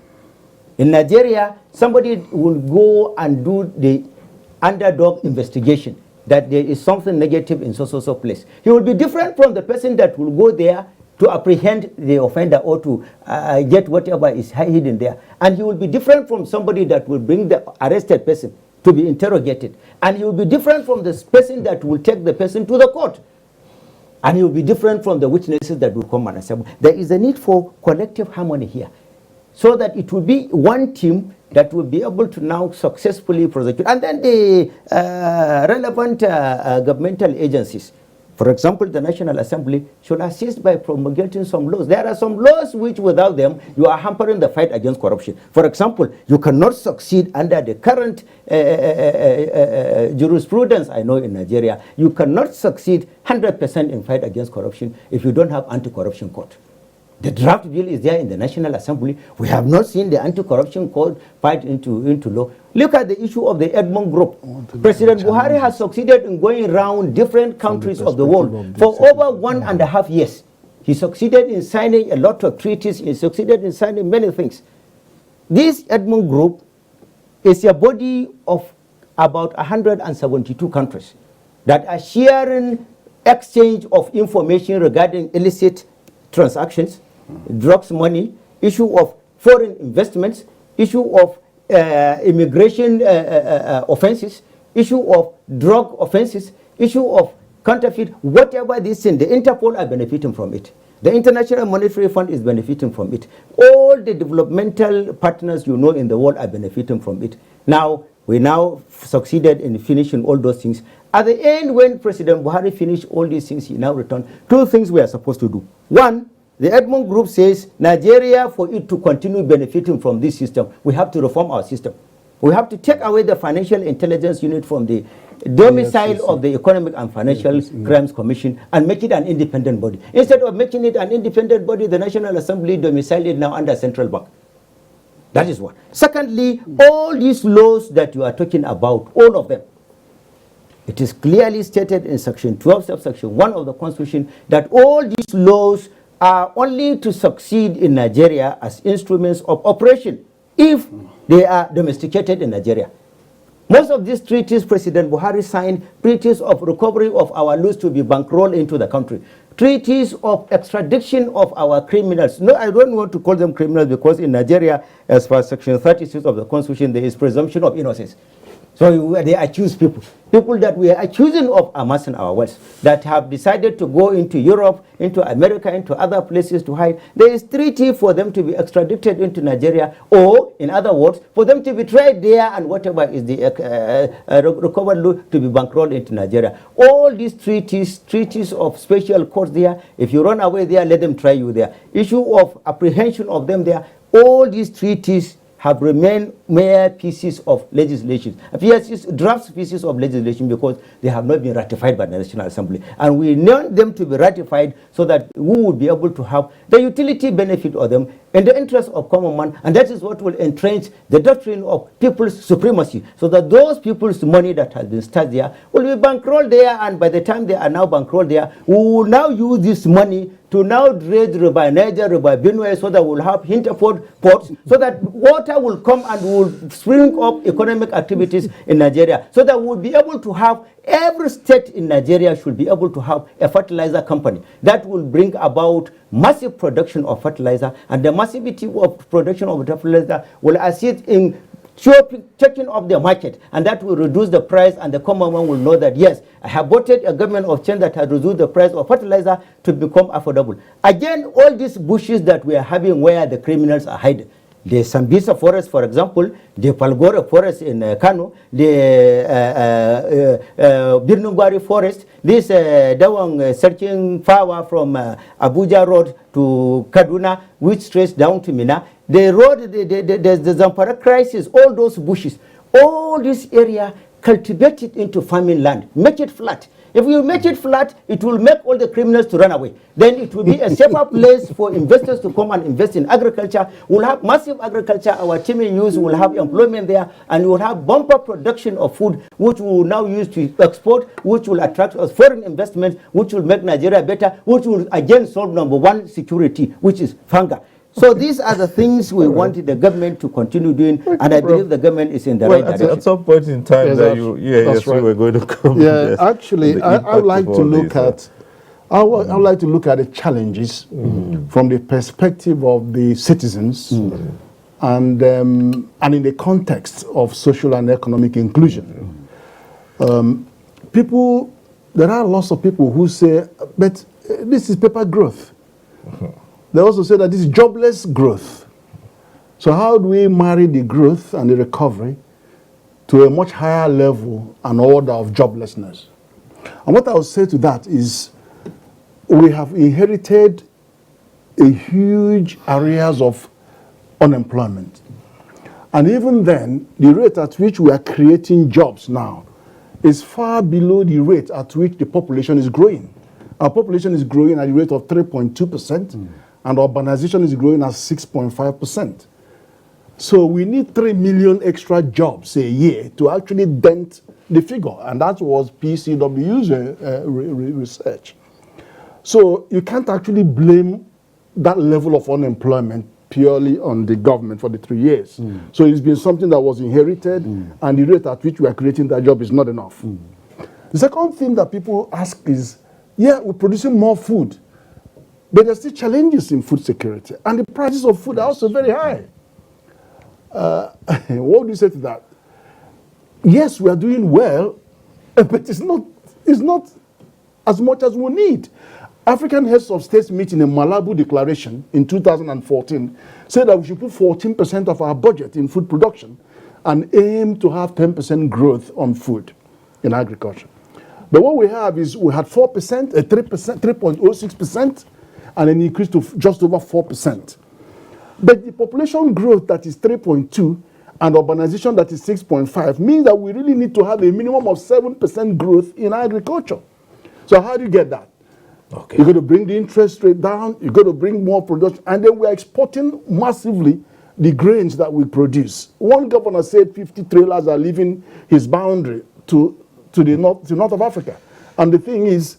in Nigeria, somebody will go and do the underdog investigation that there is something negative in so place. He will be different from the person that will go there to apprehend the offender or to get whatever is hidden there. And he will be different from somebody that will bring the arrested person to be interrogated. And he will be different from this person that will take the person to the court. And he will be different from the witnesses that will come and assemble. There is a need for collective harmony here, so that it will be one team that will be able to now successfully prosecute. And then the relevant governmental agencies, for example, the National Assembly, should assist by promulgating some laws. There are some laws which without them, you are hampering the fight against corruption. For example, you cannot succeed under the current jurisprudence I know in Nigeria. You cannot succeed 100% in fight against corruption if you don't have anti-corruption court. The draft bill is there in the National Assembly. We have not seen the anti-corruption code fight into law. Look at the issue of the Edmond Group. President Buhari has succeeded in going around different countries of the world for over 1.5 years. He succeeded in signing a lot of treaties. He succeeded in signing many things. This Edmond Group is a body of about 172 countries that are sharing exchange of information regarding illicit transactions, drugs money, issue of foreign investments, issue of immigration offenses, issue of drug offenses, issue of counterfeit, whatever this thing, the Interpol are benefiting from it. The International Monetary Fund is benefiting from it. All the developmental partners you know in the world are benefiting from it. Now, we now succeeded in finishing all those things. At the end, when President Buhari finished all these things, he now returned. 2 things we are supposed to do. One, the Edmond Group says Nigeria, for it to continue benefiting from this system, we have to reform our system. We have to take away the financial intelligence unit from the domicile of the Economic and Financial Crimes Commission and make it an independent body. Instead of making it an independent body, the National Assembly domicile it now under central bank. That is one. Secondly, all these laws that you are talking about, all of them, it is clearly stated in Section 12, subsection 1 of the Constitution that all these laws are only to succeed in Nigeria as instruments of operation if they are domesticated in Nigeria. Most of these treaties President Buhari signed, treaties of recovery of our loans to be bankrolled into the country, treaties of extradition of our criminals. No, I don't want to call them criminals because in Nigeria, as per Section 36 of the Constitution, there is presumption of innocence. So they accuse people that we are accusing of amassing our wealth, that have decided to go into Europe, into America, into other places to hide. There is treaty for them to be extradited into Nigeria, or in other words, for them to be tried there and whatever is the recovered loan to be bankrolled into Nigeria. All these treaties of special courts there, if you run away there, let them try you there. Issue of apprehension of them there, all these treaties have remained mere pieces of legislation, draft pieces of legislation, because they have not been ratified by the National Assembly. And we want them to be ratified so that we would be able to have the utility benefit of them in the interest of common man, and that is what will entrench the doctrine of people's supremacy, so that those people's money that has been stashed there will be bankrolled there, and by the time they are now bankrolled there, we will now use this money to now dredge River Niger, River Benue, so that we'll have Hinterford ports, so that water will come and will spring up economic activities in Nigeria, so that we'll be able to have every state in Nigeria should be able to have a fertilizer company that will bring about massive production of fertilizer, and the massivity of production of fertilizer will assist in taking off the market, and that will reduce the price, and the common man will know that yes, I have voted a government of change that has reduced the price of fertilizer to become affordable. Again, all these bushes that we are having where the criminals are hiding, the Sambisa forest, for example, the Palgore forest in Kano, the Birnungwari forest, this Dawang searching power from Abuja Road to Kaduna, which stretches down to Mina, the road, the Zamfara crisis, all those bushes, all this area, cultivate it into farming land, make it flat. If you make it flat, it will make all the criminals to run away. Then it will be a safer place for investors to come and invest in agriculture. We'll have massive agriculture. Our team in use will have employment there, and we'll have bumper production of food, which we will now use to export, which will attract us foreign investments, which will make Nigeria better, which will again solve number one security, which is hunger. So these are the things we wanted the government to continue doing, and I believe the government is in the right direction. At some point in time, Yes, you were going to come. Yeah, actually, I would like to look at. I would like to look at the challenges from the perspective of the citizens, and in the context of social and economic inclusion. There are lots of people who say, but this is paper growth. They also say that this is jobless growth. So how do we marry the growth and the recovery to a much higher level and order of joblessness? And what I would say to that is, we have inherited a huge areas of unemployment. And even then, the rate at which we are creating jobs now is far below the rate at which the population is growing. Our population is growing at a rate of 3.2%, and urbanization is growing at 6.5%. So we need 3 million extra jobs a year to actually dent the figure, and that was PCW's research. So you can't actually blame that level of unemployment purely on the government for the 3 years. So it's been something that was inherited, and the rate at which we are creating that job is not enough. The second thing that people ask is, yeah, we're producing more food, but there's still challenges in food security, and the prices of food are also very high. What do you say to that? Yes, we are doing well, but it's not as much as we need. African heads of states meet in a Malabo declaration in 2014 said that we should put 14% of our budget in food production and aim to have 10% growth on food in agriculture. But what we have is we had 4%, 3.06%, and an increase to just over 4%. But the population growth that is 3.2 and urbanization that is 6.5 means that we really need to have a minimum of 7% growth in agriculture. So how do you get that? Okay. You're going to bring the interest rate down, you're going to bring more production, and then we're exporting massively the grains that we produce. One governor said 50 trailers are leaving his boundary to the north of Africa. And the thing is,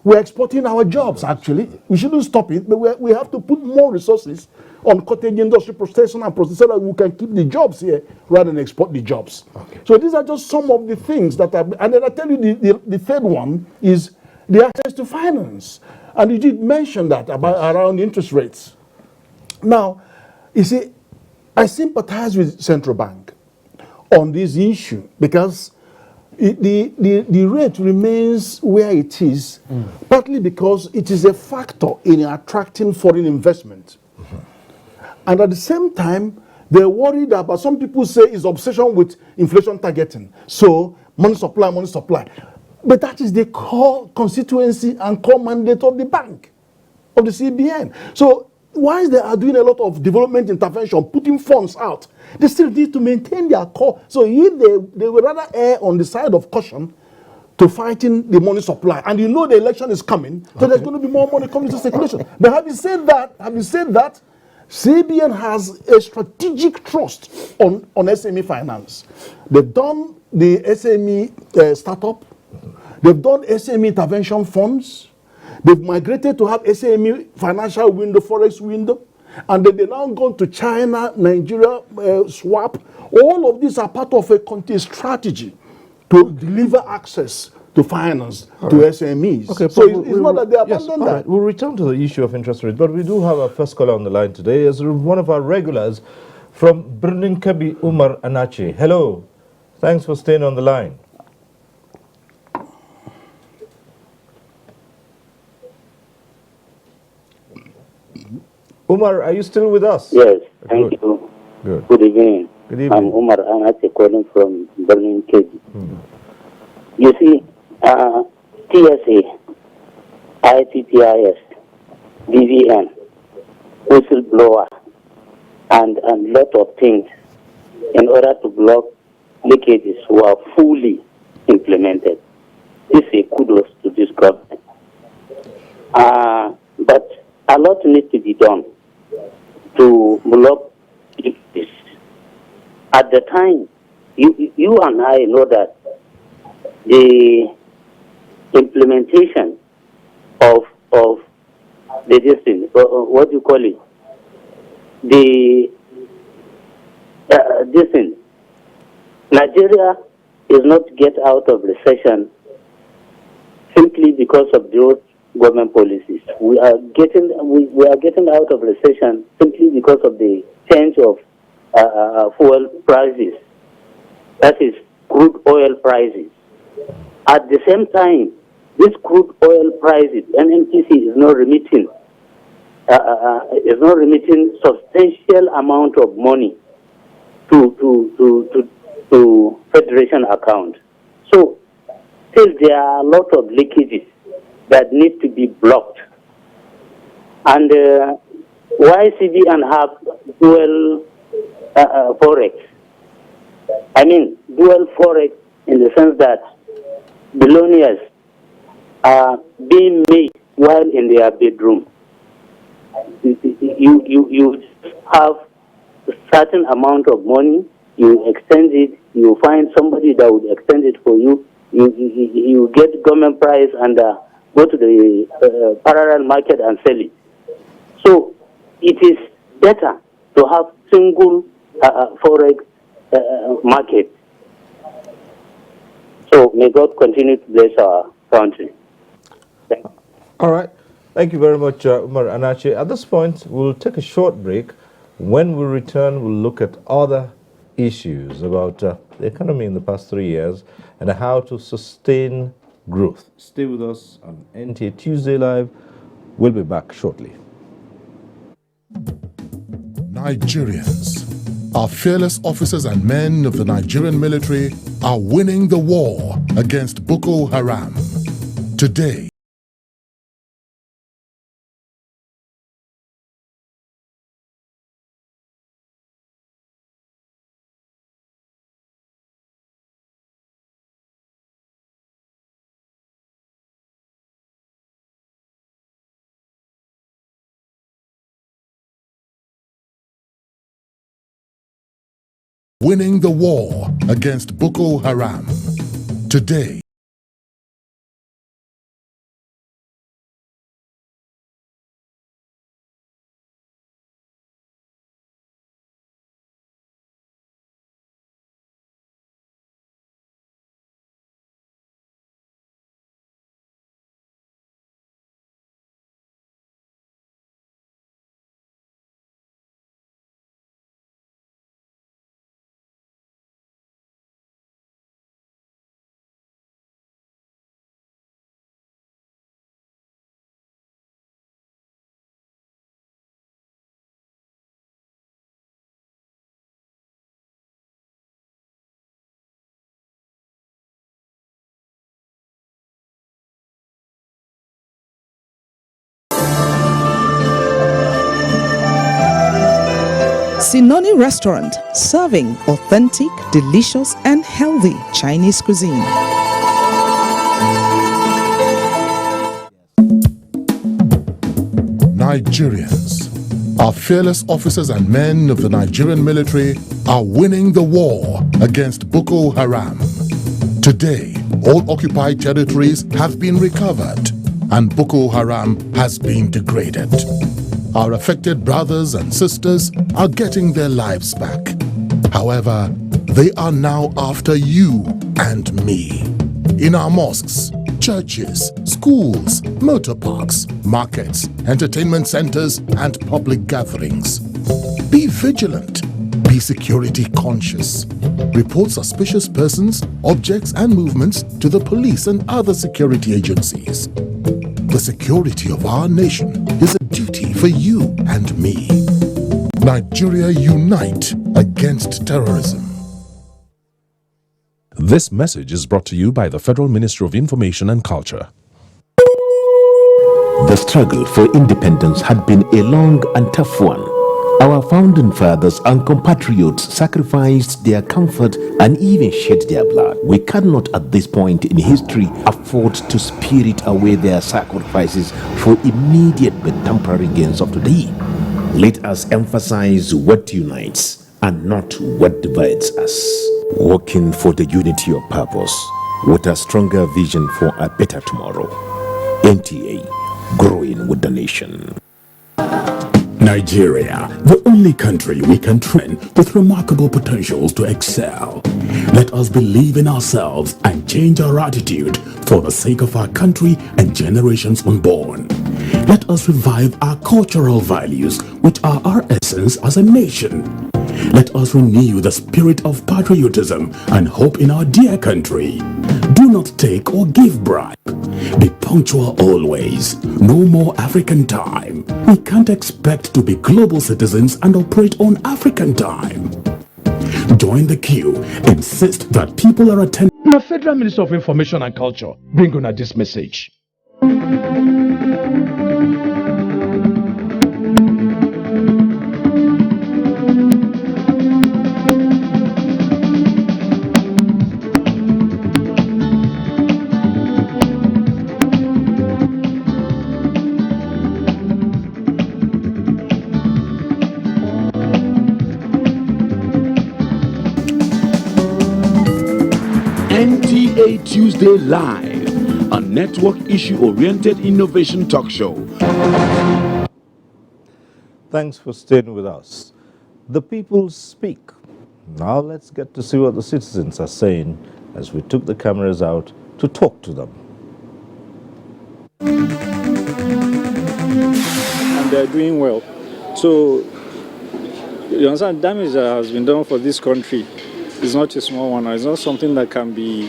we're exporting our jobs, actually. We shouldn't stop it, but we have to put more resources on cottage industry processing and processing so that we can keep the jobs here rather than export the jobs. Okay. So these are just some of the things that are, and then I tell you the third one is the access to finance. And you did mention that about around interest rates. Now, you see, I sympathize with central bank on this issue because the rate remains where it is, partly because it is a factor in attracting foreign investment. And at the same time, they're worried about, some people say it's obsession with inflation targeting. So, money supply, money supply. But that is the core constituency and core mandate of the bank, of the CBN. So, whilst they are doing a lot of development intervention, putting funds out, they still need to maintain their core. So if they would rather err on the side of caution to fighting the money supply. And you know the election is coming, so there's going to be more money coming to circulation. But having said that, CBN has a strategic trust on SME finance. They've done the SME startup. They've done SME intervention funds. They've migrated to have SME financial window, forex window. And then they're now gone to China, Nigeria, swap. All of these are part of a continued strategy to deliver access to finance to SMEs. Okay, so it's not that they abandoned that. Right. We'll return to the issue of interest rates, but we do have our first caller on the line today as one of our regulars from Birnin Kabi, Umar Anache. Hello. Thanks for staying on the line. Umar, are you still with us? Yes, thank you. Good. Good evening. Good evening. I'm Umar Anache calling from Birnin Kabi. You see, TSA, IPPIS, BVN, whistleblower, and lot of things in order to block leakages were fully implemented. This is a kudos to this government. But a lot needs to be done to block this. At the time, you and I know that the implementation of the thing, what do you call it? This thing. Nigeria is not get out of recession simply because of those government policies. We are getting out of recession simply because of the change of fuel prices. That is crude oil prices. At the same time, this crude oil prices, NNPC is not remitting substantial amount of money to federation account. So, still there are a lot of leakages that need to be blocked. And why CBN have dual forex? I mean, dual forex in the sense that billionaires are being made while in their bedroom. You have a certain amount of money, you extend it, you find somebody that would extend it for you, you get government price and go to the parallel market and sell it. So it is better to have single forex market. So may God continue to bless our country. Thank you. All right. Thank you very much, Umar Anache. At this point, we'll take a short break. When we return, we'll look at other issues about the economy in the past 3 years and how to sustain growth. Stay with us on Nta Tuesday Live. We'll be back shortly. Nigerians, our fearless officers and men of the Nigerian military are winning the war against Boko Haram. Today, winning the war against Boko Haram. Today, Sinoni Restaurant, serving authentic, delicious, and healthy Chinese cuisine. Nigerians, our fearless officers and men of the Nigerian military are winning the war against Boko Haram. Today, all occupied territories have been recovered and Boko Haram has been degraded. Our affected brothers and sisters are getting their lives back. However, they are now after you and me. In our mosques, churches, schools, motor parks, markets, entertainment centers, and public gatherings. Be vigilant. Be security conscious. Report suspicious persons, objects, and movements to the police and other security agencies. The security of our nation is a duty for you and me. Nigeria, unite against terrorism. This message is brought to you by the Federal Ministry of Information and Culture. The struggle for independence had been a long and tough one. Our founding fathers and compatriots sacrificed their comfort and even shed their blood. We cannot at this point in history afford to spirit away their sacrifices for immediate but temporary gains of today. Let us emphasize what unites and not what divides us. Working for the unity of purpose with a stronger vision for a better tomorrow. NTA, growing with the nation. Nigeria, the only country we can train with remarkable potentials to excel. Let us believe in ourselves and change our attitude for the sake of our country and generations unborn. Let us revive our cultural values, which are our essence as a nation. Let us renew the spirit of patriotism and hope in our dear country. Do not take or give bribe. Be punctual always. No more African time. We can't expect to be global citizens and operate on African time. Join the queue. Insist that people are attending. The Federal Minister of Information and Culture bring on this message. Nta Tuesday Live, a network issue-oriented innovation talk show. Thanks for staying with us. The people speak. Now let's get to see what the citizens are saying as we took the cameras out to talk to them. And they're doing well. So, you understand, damage that has been done for this country is not a small one. It's not something that can be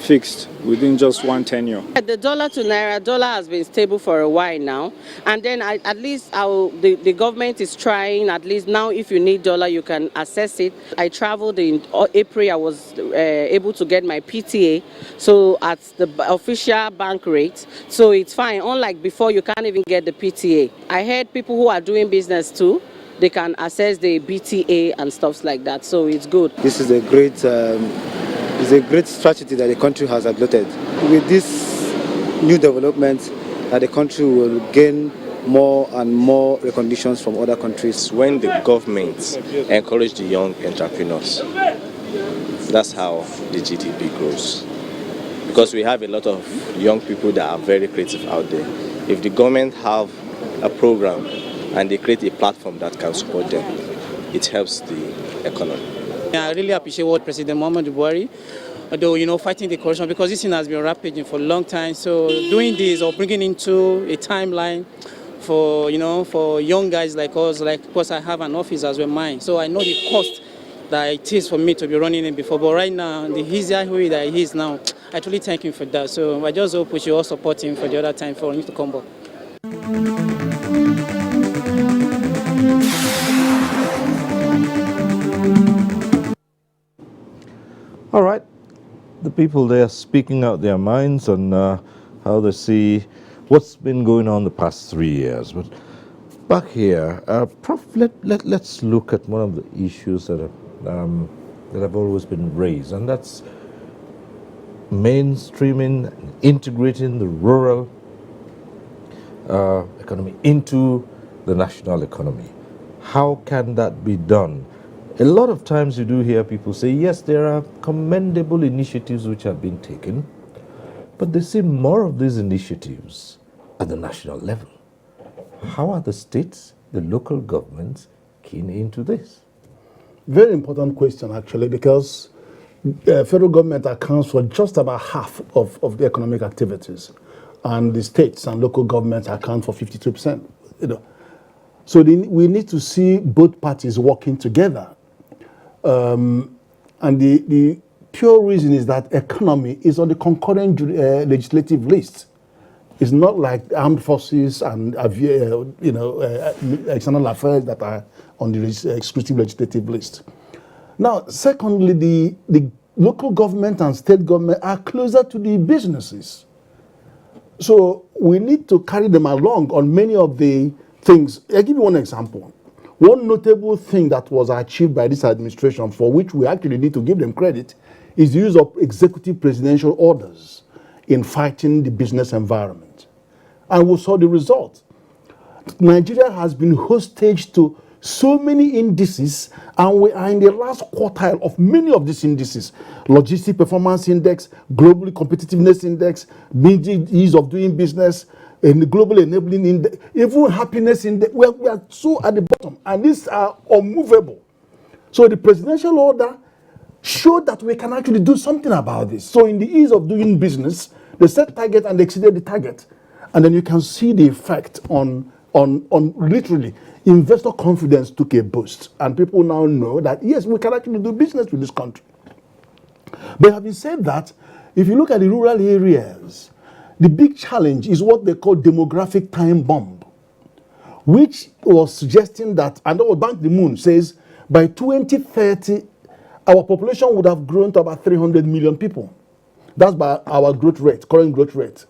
fixed within just one tenure. The dollar to naira, dollar has been stable for a while now, and then at least the government is trying. At least now, if you need dollar, you can access it. I traveled in April. I was able to get my PTA, so at the official bank rate, so it's fine. Unlike before, you can't even get the PTA. I heard people who are doing business too, they can access the BTA and stuff like that, so it's good. This is a great strategy that the country has adopted. With this new development, that the country will gain more and more recognitions from other countries. When the government encourage the young entrepreneurs, that's how the GDP grows. Because we have a lot of young people that are very creative out there. If the government have a program and they create a platform that can support them, it helps the economy. Yeah, I really appreciate what President Muhammadu Buhari, although, fighting the corruption, because this thing has been rampaging for a long time. So doing this or bringing into a timeline for, for young guys like us, because I have an office as well, mine. So I know the cost that it is for me to be running it before. But right now, the easier way that he is now, I truly thank him for that. So I just hope we should all support him for the other time for him to come back. All right. The people there speaking out their minds on how they see what's been going on the past 3 years. But back here, Prof, let's look at one of the issues that have always been raised, and that's mainstreaming, integrating the rural economy into the national economy. How can that be done? A lot of times you do hear people say, yes, there are commendable initiatives which have been taken, but they see more of these initiatives at the national level. How are the states, the local governments keen into this? Very important question, actually, because federal government accounts for just about half of the economic activities, and the states and local governments account for 52%. So we need to see both parties working together. And the pure reason is that economy is on the concurrent legislative list. It's not like armed forces and external affairs that are on the exclusive legislative list. Now, secondly, the local government and state government are closer to the businesses. So we need to carry them along on many of the things. I'll give you one example. One notable thing that was achieved by this administration, for which we actually need to give them credit, is the use of executive presidential orders in fighting the business environment. And we saw the result. Nigeria has been hostage to so many indices, and we are in the last quartile of many of these indices. Logistic Performance Index, Global Competitiveness Index, ease of doing business, and the Global Enabling Index, even Happiness Index. We are so at the bottom, and these are unmovable. So the presidential order showed that we can actually do something about this. So in the ease of doing business, they set target and they exceeded the target. And then you can see the effect on literally investor confidence took a boost. And people now know that, yes, we can actually do business with this country. But having said that, if you look at the rural areas, the big challenge is what they call demographic time bomb, which was suggesting that, and Ban Ki-moon says, by 2030, our population would have grown to about 300 million people. That's by our growth rate, current growth rate.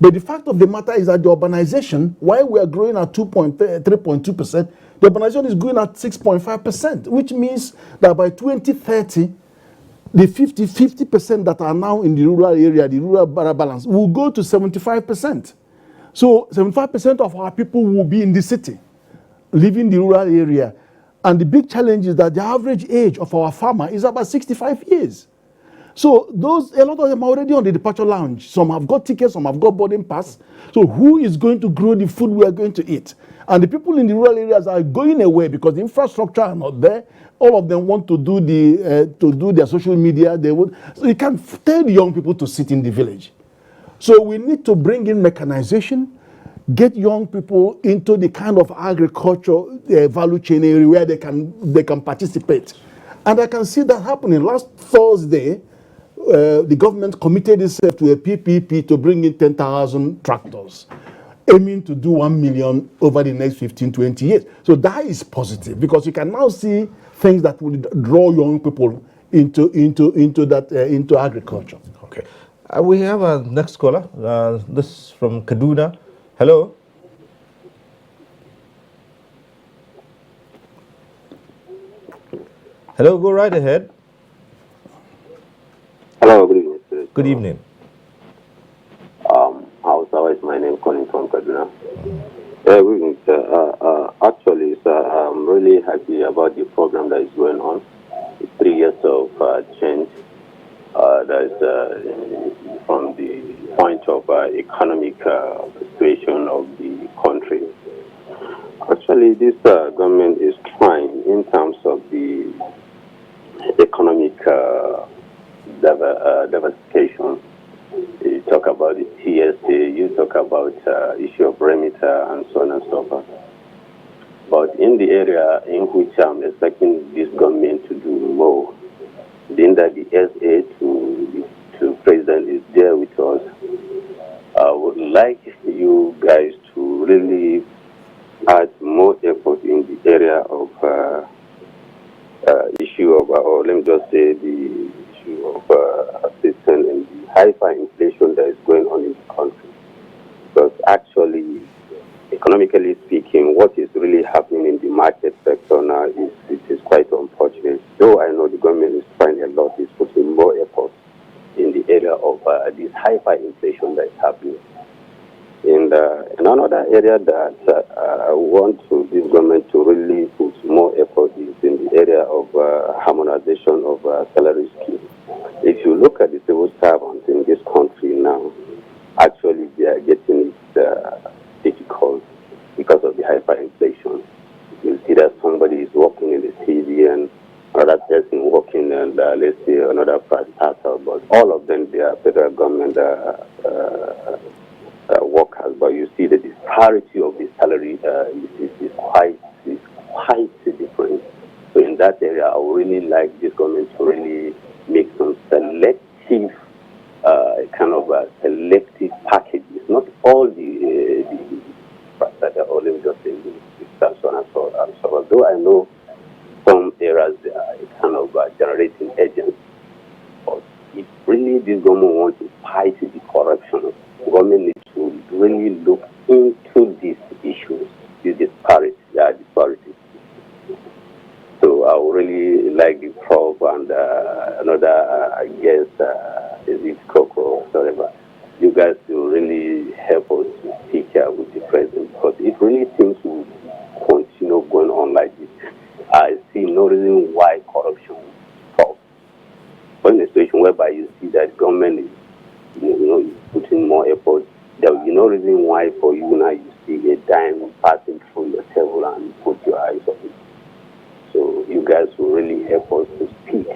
But the fact of the matter is that the urbanization, while we are growing at 3.2%, the urbanization is growing at 6.5%, which means that by 2030, the 50% that are now in the rural area, the rural balance, will go to 75%. So 75% of our people will be in the city, living the rural area. And the big challenge is that the average age of our farmer is about 65 years. So a lot of them are already on the departure lounge. Some have got tickets, some have got boarding pass. So who is going to grow the food we are going to eat? And the people in the rural areas are going away because the infrastructure are not there. All of them want to do their social media. So you can't tell the young people to sit in the village. So we need to bring in mechanization, get young people into the kind of agriculture value chain area where they can participate. And I can see that happening. Last Thursday, the government committed itself to a PPP to bring in 10,000 tractors, aiming to do 1 million over the next 15, 20 years. So that is positive because you can now see things that will draw young people into agriculture. Okay. We have a next caller. This is from Kaduna. Hello. Hello, go right ahead. Hello, good evening. Good evening. Hausawa is my name, calling from Kaduna. We've really happy about the program that is going on. It's 3 years of change. That is from the point of economic situation of the country. Actually, this government is trying in terms of the economic diversification. You talk about the TSA, you talk about issue of remitter and so on and so forth. But in the area in which I'm expecting this government to do more, then that the SA to President is there with us, I would like you guys to really add more effort in the area of issue of, or let me just say the issue of assistance and the hyperinflation that is going on in the country. Because actually, economically speaking, what is really happening in the market sector now is quite unfortunate. Though I know the government is trying a lot, is putting more effort in the area of this hyperinflation that is happening. And another area that I want this government to really put more effort is in the area of harmonization of salary scheme. If you look at the civil servants in this country now, actually they are getting it difficult because of the hyperinflation. You see that somebody is working in the CV and another person working in, let's say, another private sector, but all of them, they are federal government workers. But you see the disparity of the salary is quite different. So in that area, I would really like this government to really make some selective kind of selective packages, not all the or let me just say and so on and so on. So although I know some areas are kind of generating agents, but if really this government wants to fight the corruption, the government needs to really look into these issues, these disparities. So I would really like the Prof and another, I guess, is it Coco or whatever, you guys to really help us to speak with the president, because it really seems to continue going on like this. I see no reason why corruption will stop. But in a situation whereby you see that government is, is putting more effort, there will be no reason why for you now you see a dime passing through your table and put your eyes on it. So you guys will really help us to speak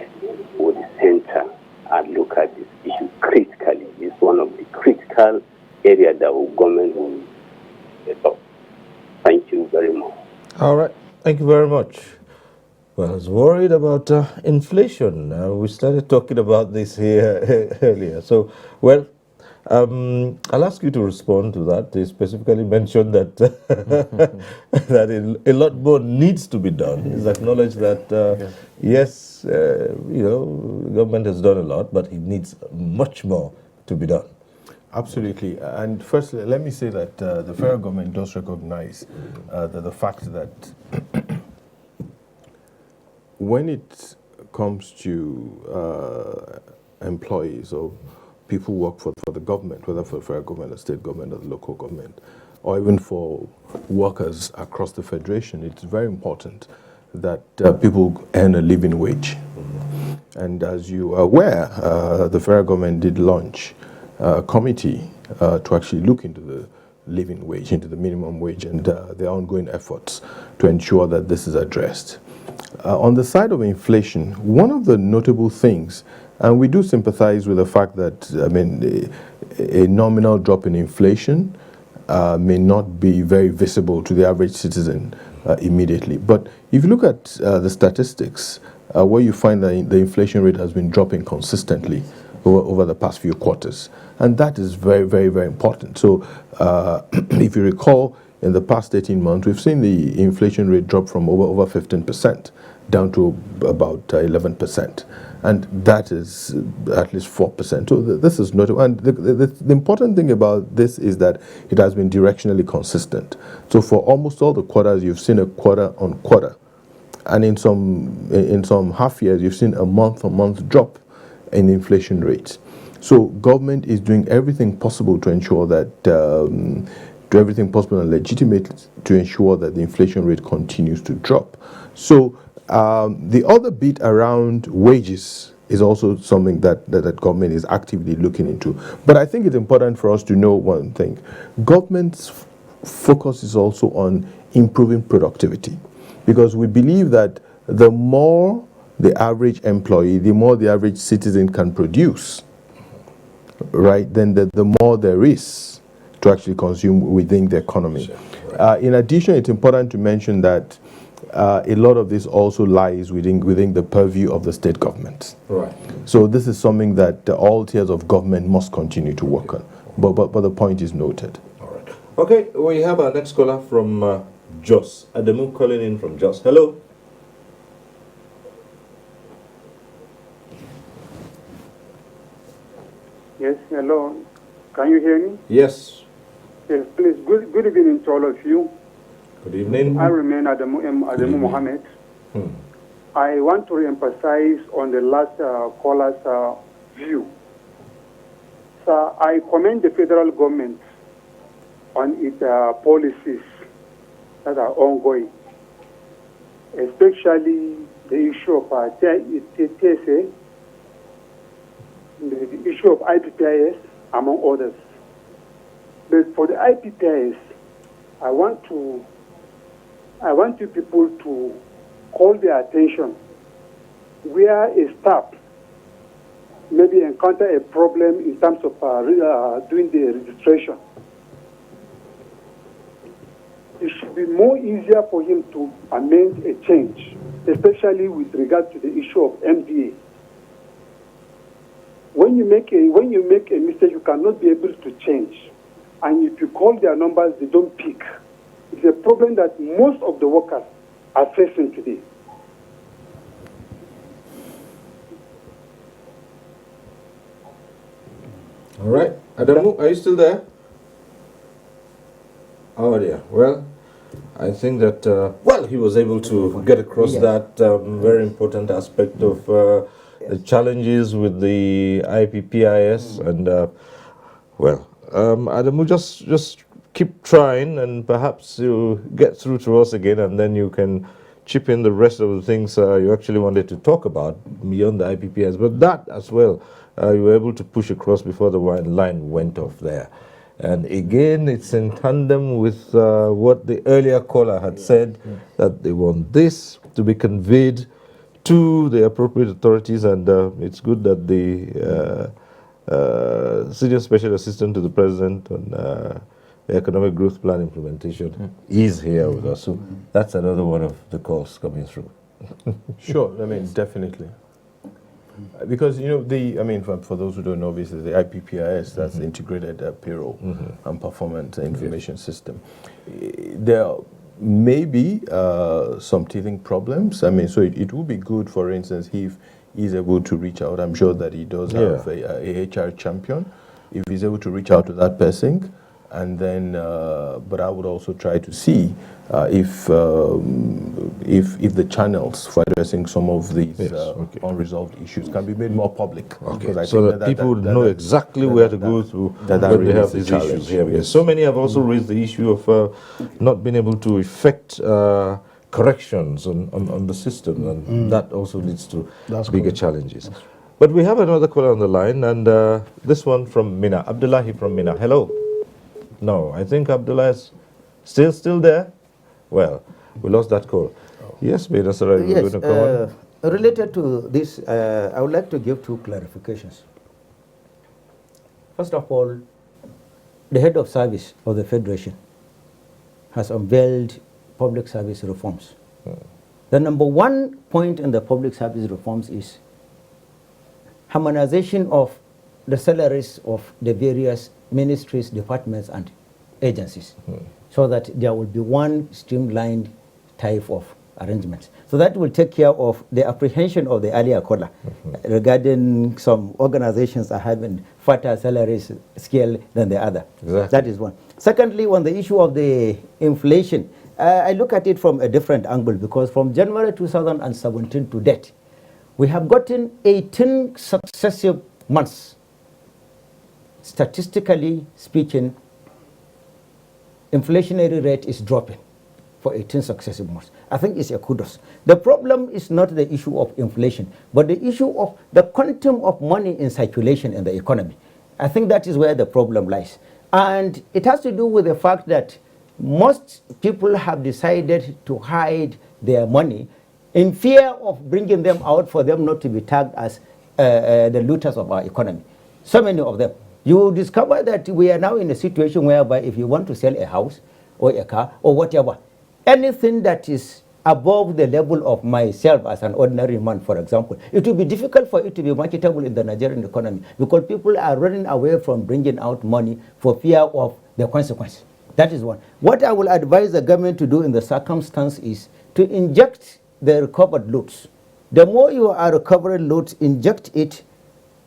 with the center and look at this issue critically. It's one of the critical areas that our government will get up. Thank you very much. All right. Thank you very much. Well, I was worried about inflation. We started talking about this here earlier. So, well, I'll ask you to respond to that. They specifically mentioned that that a lot more needs to be done. It's acknowledged that yes, government has done a lot, but it needs much more to be done. Absolutely. And firstly, let me say that the federal government does recognize that the fact that when it comes to employees or people who work for the government, whether for the federal government, or state government, or the local government, or even for workers across the federation, it's very important that people earn a living wage. And as you are aware, the federal government did launch a committee to actually look into the living wage, into the minimum wage, and their ongoing efforts to ensure that this is addressed. On the side of inflation, one of the notable things, and we do sympathize with the fact that, a nominal drop in inflation may not be very visible to the average citizen immediately. But if you look at the statistics, where you find that the inflation rate has been dropping consistently over the past few quarters. And that is very, very, very important. So if you recall, in the past 18 months, we've seen the inflation rate drop from over 15% down to about 11%. And that is at least 4%. So this is notable. And the important thing about this is that it has been directionally consistent. So for almost all the quarters, you've seen a quarter on quarter. And in some half years, you've seen a month-on-month drop in inflation rates. So government is doing everything possible to ensure that do everything possible and legitimate to ensure that the inflation rate continues to drop. So the other bit around wages is also something that government is actively looking into. But I think it's important for us to know one thing. Government's focus is also on improving productivity, because we believe that the more the average employee, the more the average citizen can produce, right, then the more there is to actually consume within the economy. Sure, right. In addition, it's important to mention that a lot of this also lies within the purview of the state government. Right. So this is something that all tiers of government must continue to work on. But the point is noted. All right. Okay, we have our next caller from Jos. Adamu calling in from Jos. Hello. Yes, hello. Can you hear me? Yes. Yes, please. Good evening to all of you. Good evening. I remain Adamu Mohammed. I want to re-emphasize on the last caller's view. So I commend the federal government on its policies that are ongoing, especially the issue of TSA, the issue of IPPIS, among others. But for the IPPIS, I want you people to call their attention where a staff maybe encounter a problem in terms of doing the registration. It should be more easier for him to amend a change, especially with regard to the issue of MDA. When you make a mistake, you cannot be able to change. And if you call their numbers, they don't pick. It's a problem that most of the workers are facing today. All right. Adamu, are you still there? Oh, dear. Well, I think that, he was able to get across that very important aspect of the challenges with the IPPIS. And, Adamu, just keep trying, and perhaps you'll get through to us again, and then you can chip in the rest of the things you actually wanted to talk about beyond the IPPS. But that as well, you were able to push across before the line went off there. And again, it's in tandem with what the earlier caller had said, that they want this to be conveyed to the appropriate authorities, and it's good that the Senior Special Assistant to the President on the Economic Growth Plan implementation is here with us. So that's another one of the calls coming through. Sure, I mean, definitely. Because, for those who don't know, obviously the IPPIS, that's the Integrated Payroll and Performance Information System. There may be some teething problems. So it would be good, for instance, if he's able to reach out. I'm sure that he does have a HR champion. If he's able to reach out to that person, and then, but I would also try to see if the channels for addressing some of these unresolved issues can be made more public. Okay. So that people know exactly where to go to when they have these issues here. Because so many have also raised the issue of not being able to effect corrections on the system, and that also leads to bigger challenges. But we have another caller on the line, and this one from Mina. Abdullahi from Mina. Hello. No, I think Abdullah is still there. Well, we lost that call. Yes, Mina, sir, you're going to come on. Related to this, I would like to give two clarifications. First of all, the head of service of the Federation has unveiled public service reforms. The number one point in the public service reforms is harmonization of the salaries of the various ministries, departments, and agencies, so that there will be one streamlined type of arrangements. So that will take care of the apprehension of the earlier caller regarding some organizations are having fatter salaries scale than the other. Exactly. That is one. Secondly, on the issue of the inflation, I look at it from a different angle, because from January 2017 to date, we have gotten 18 successive months, statistically speaking, inflationary rate is dropping for 18 successive months. I think it's a kudos. The problem is not the issue of inflation, but the issue of the quantum of money in circulation in the economy. I think that is where the problem lies. And it has to do with the fact that most people have decided to hide their money in fear of bringing them out for them not to be tagged as the looters of our economy. So many of them. You discover that we are now in a situation whereby if you want to sell a house or a car or whatever, anything that is above the level of myself as an ordinary man, for example, it will be difficult for it to be marketable in the Nigerian economy because people are running away from bringing out money for fear of the consequence. That is one. What I will advise the government to do in the circumstance is to inject the recovered loans. The more you are recovering loans, inject it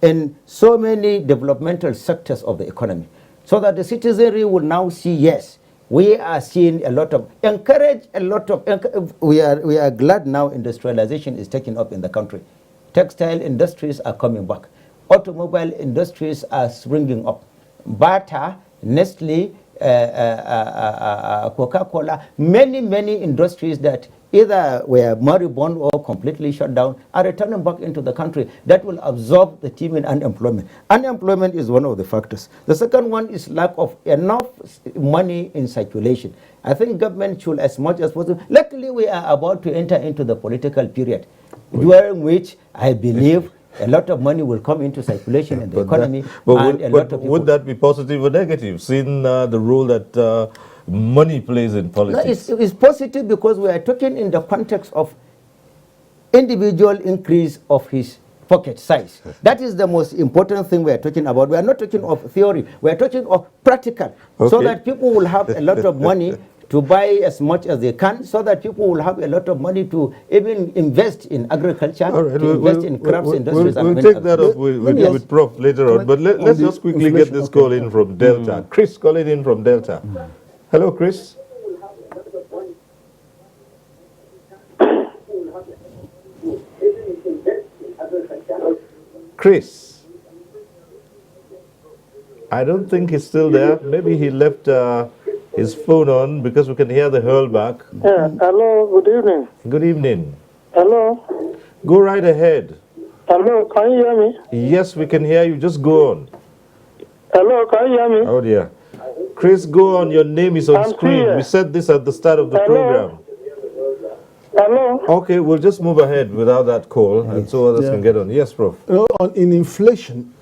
in so many developmental sectors of the economy so that the citizenry will now see, yes, we are seeing a lot of, we are glad now industrialization is taking up in the country. Textile industries are coming back. Automobile industries are springing up. Bata, Nestle, Coca-Cola, many industries that either were moribund or completely shut down are returning back into the country. That will absorb the teeming unemployment. Unemployment is one of the factors. The second one is lack of enough money in circulation. I think government should, as much as possible. Luckily, we are about to enter into the political period, during which I believe a lot of money will come into circulation in the economy. Would that be positive or negative, seeing the role that money plays in politics? No, it's positive because we are talking in the context of individual increase of his pocket size. That is the most important thing we are talking about. We are not talking of theory. We are talking of practical. Okay. So that people will have a lot of money to buy as much as they can, so that people will have a lot of money to even invest in agriculture, to invest in crafts industries. We'll take that up with Prof later on. But let's just quickly get this call in from Delta. Chris calling in from Delta. Hello, Chris. Chris. I don't think he's still there. Maybe he left his phone on because we can hear the hurlback. Yeah, hello, good evening. Good evening. Hello. Go right ahead. Hello, can you hear me? Yes, we can hear you. Just go on. Hello, can you hear me? Oh dear. Chris, go on. Your name is on screen. Here. We said this at the start of the program. Hello. Okay, we'll just move ahead without that call, and so others can get on. Yes, Prof. In inflation,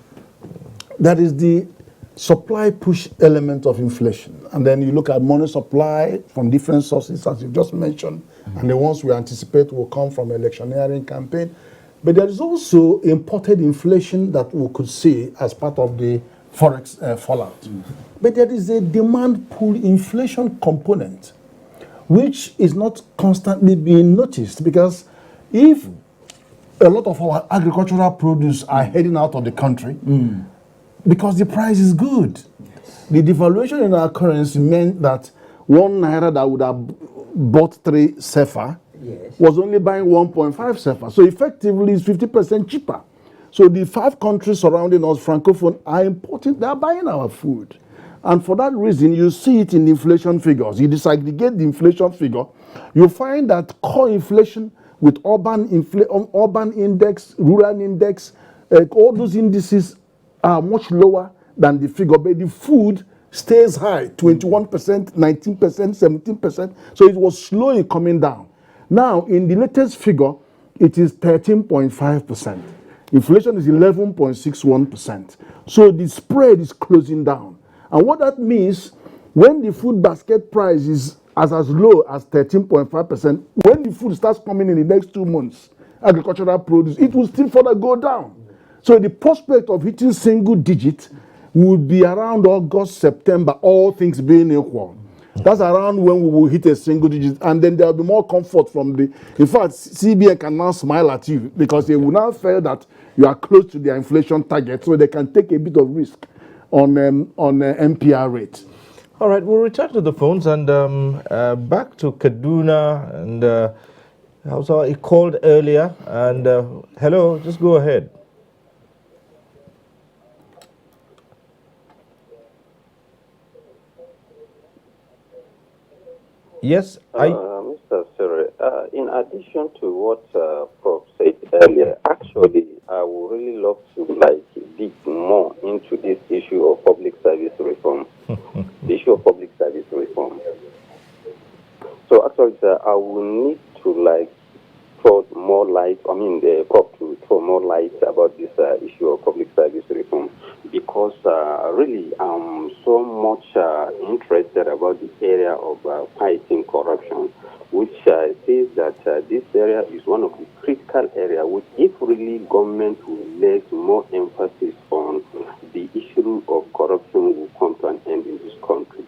that is the supply push element of inflation. And then you look at money supply from different sources, as you just mentioned, and the ones we anticipate will come from electioneering campaign. But there is also imported inflation that we could see as part of the forex fallout. But there is a demand pull inflation component, which is not constantly being noticed, because if a lot of our agricultural produce are heading out of the country, because the price is good. Yes. The devaluation in our currency meant that 1 naira that would have bought 3 sefa was only buying 1.5 sefa. So effectively, it's 50% cheaper. So the 5 countries surrounding us, Francophone, are importing, they are buying our food. And for that reason, you see it in the inflation figures. You disaggregate the inflation figure, you find that core inflation with urban index, rural index, all those indices are much lower than the figure, but the food stays high, 21%, 19%, 17%. So it was slowly coming down. Now, in the latest figure, it is 13.5%. Inflation is 11.61%. So the spread is closing down. And what that means, when the food basket price is as low as 13.5%, when the food starts coming in the next 2 months, agricultural produce, it will still further go down. So the prospect of hitting single digit would be around August, September, all things being equal. That's around when we will hit a single digit, and then there will be more comfort from the. In fact, CBN can now smile at you because they will now feel that you are close to their inflation target, so they can take a bit of risk on MPR rate. All right, we'll return to the phones and back to Kaduna. And also, he called earlier. And hello, just go ahead. Yes, Mr. Sere, in addition to what Prof said earlier, actually, I would really love to dig more into this issue of public service reform. The issue of public service reform. So actually, sir, I will need to throw more light. I mean, the Prof to throw more light about this issue of public service reform, because really I'm so much interested about the area of fighting corruption, which says that this area is one of the critical areas which, if really government will lay more emphasis on, the issue of corruption will come to an end in this country.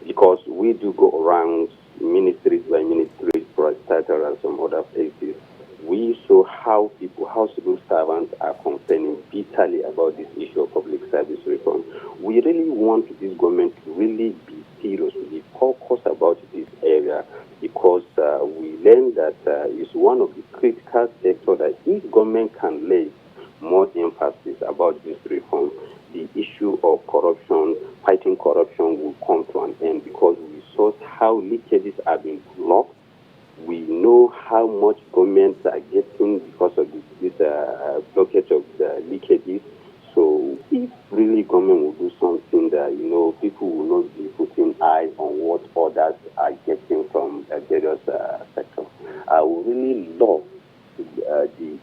Because we do go around ministries by ministries, parastatal and some other places, we saw how civil servants are complaining bitterly about this issue of public service reform. We really want this government to really be serious, to be focused about this area, because we learned that it's one of the critical sectors that if government can lay more emphasis about this reform, the issue of corruption, fighting corruption will come to an end, because we saw how leakages have been blocked. We know how much governments are getting because of this blockage of the leakages. So if really government will do something that, people will not be putting eyes on what others are getting from various sectors. I would really love the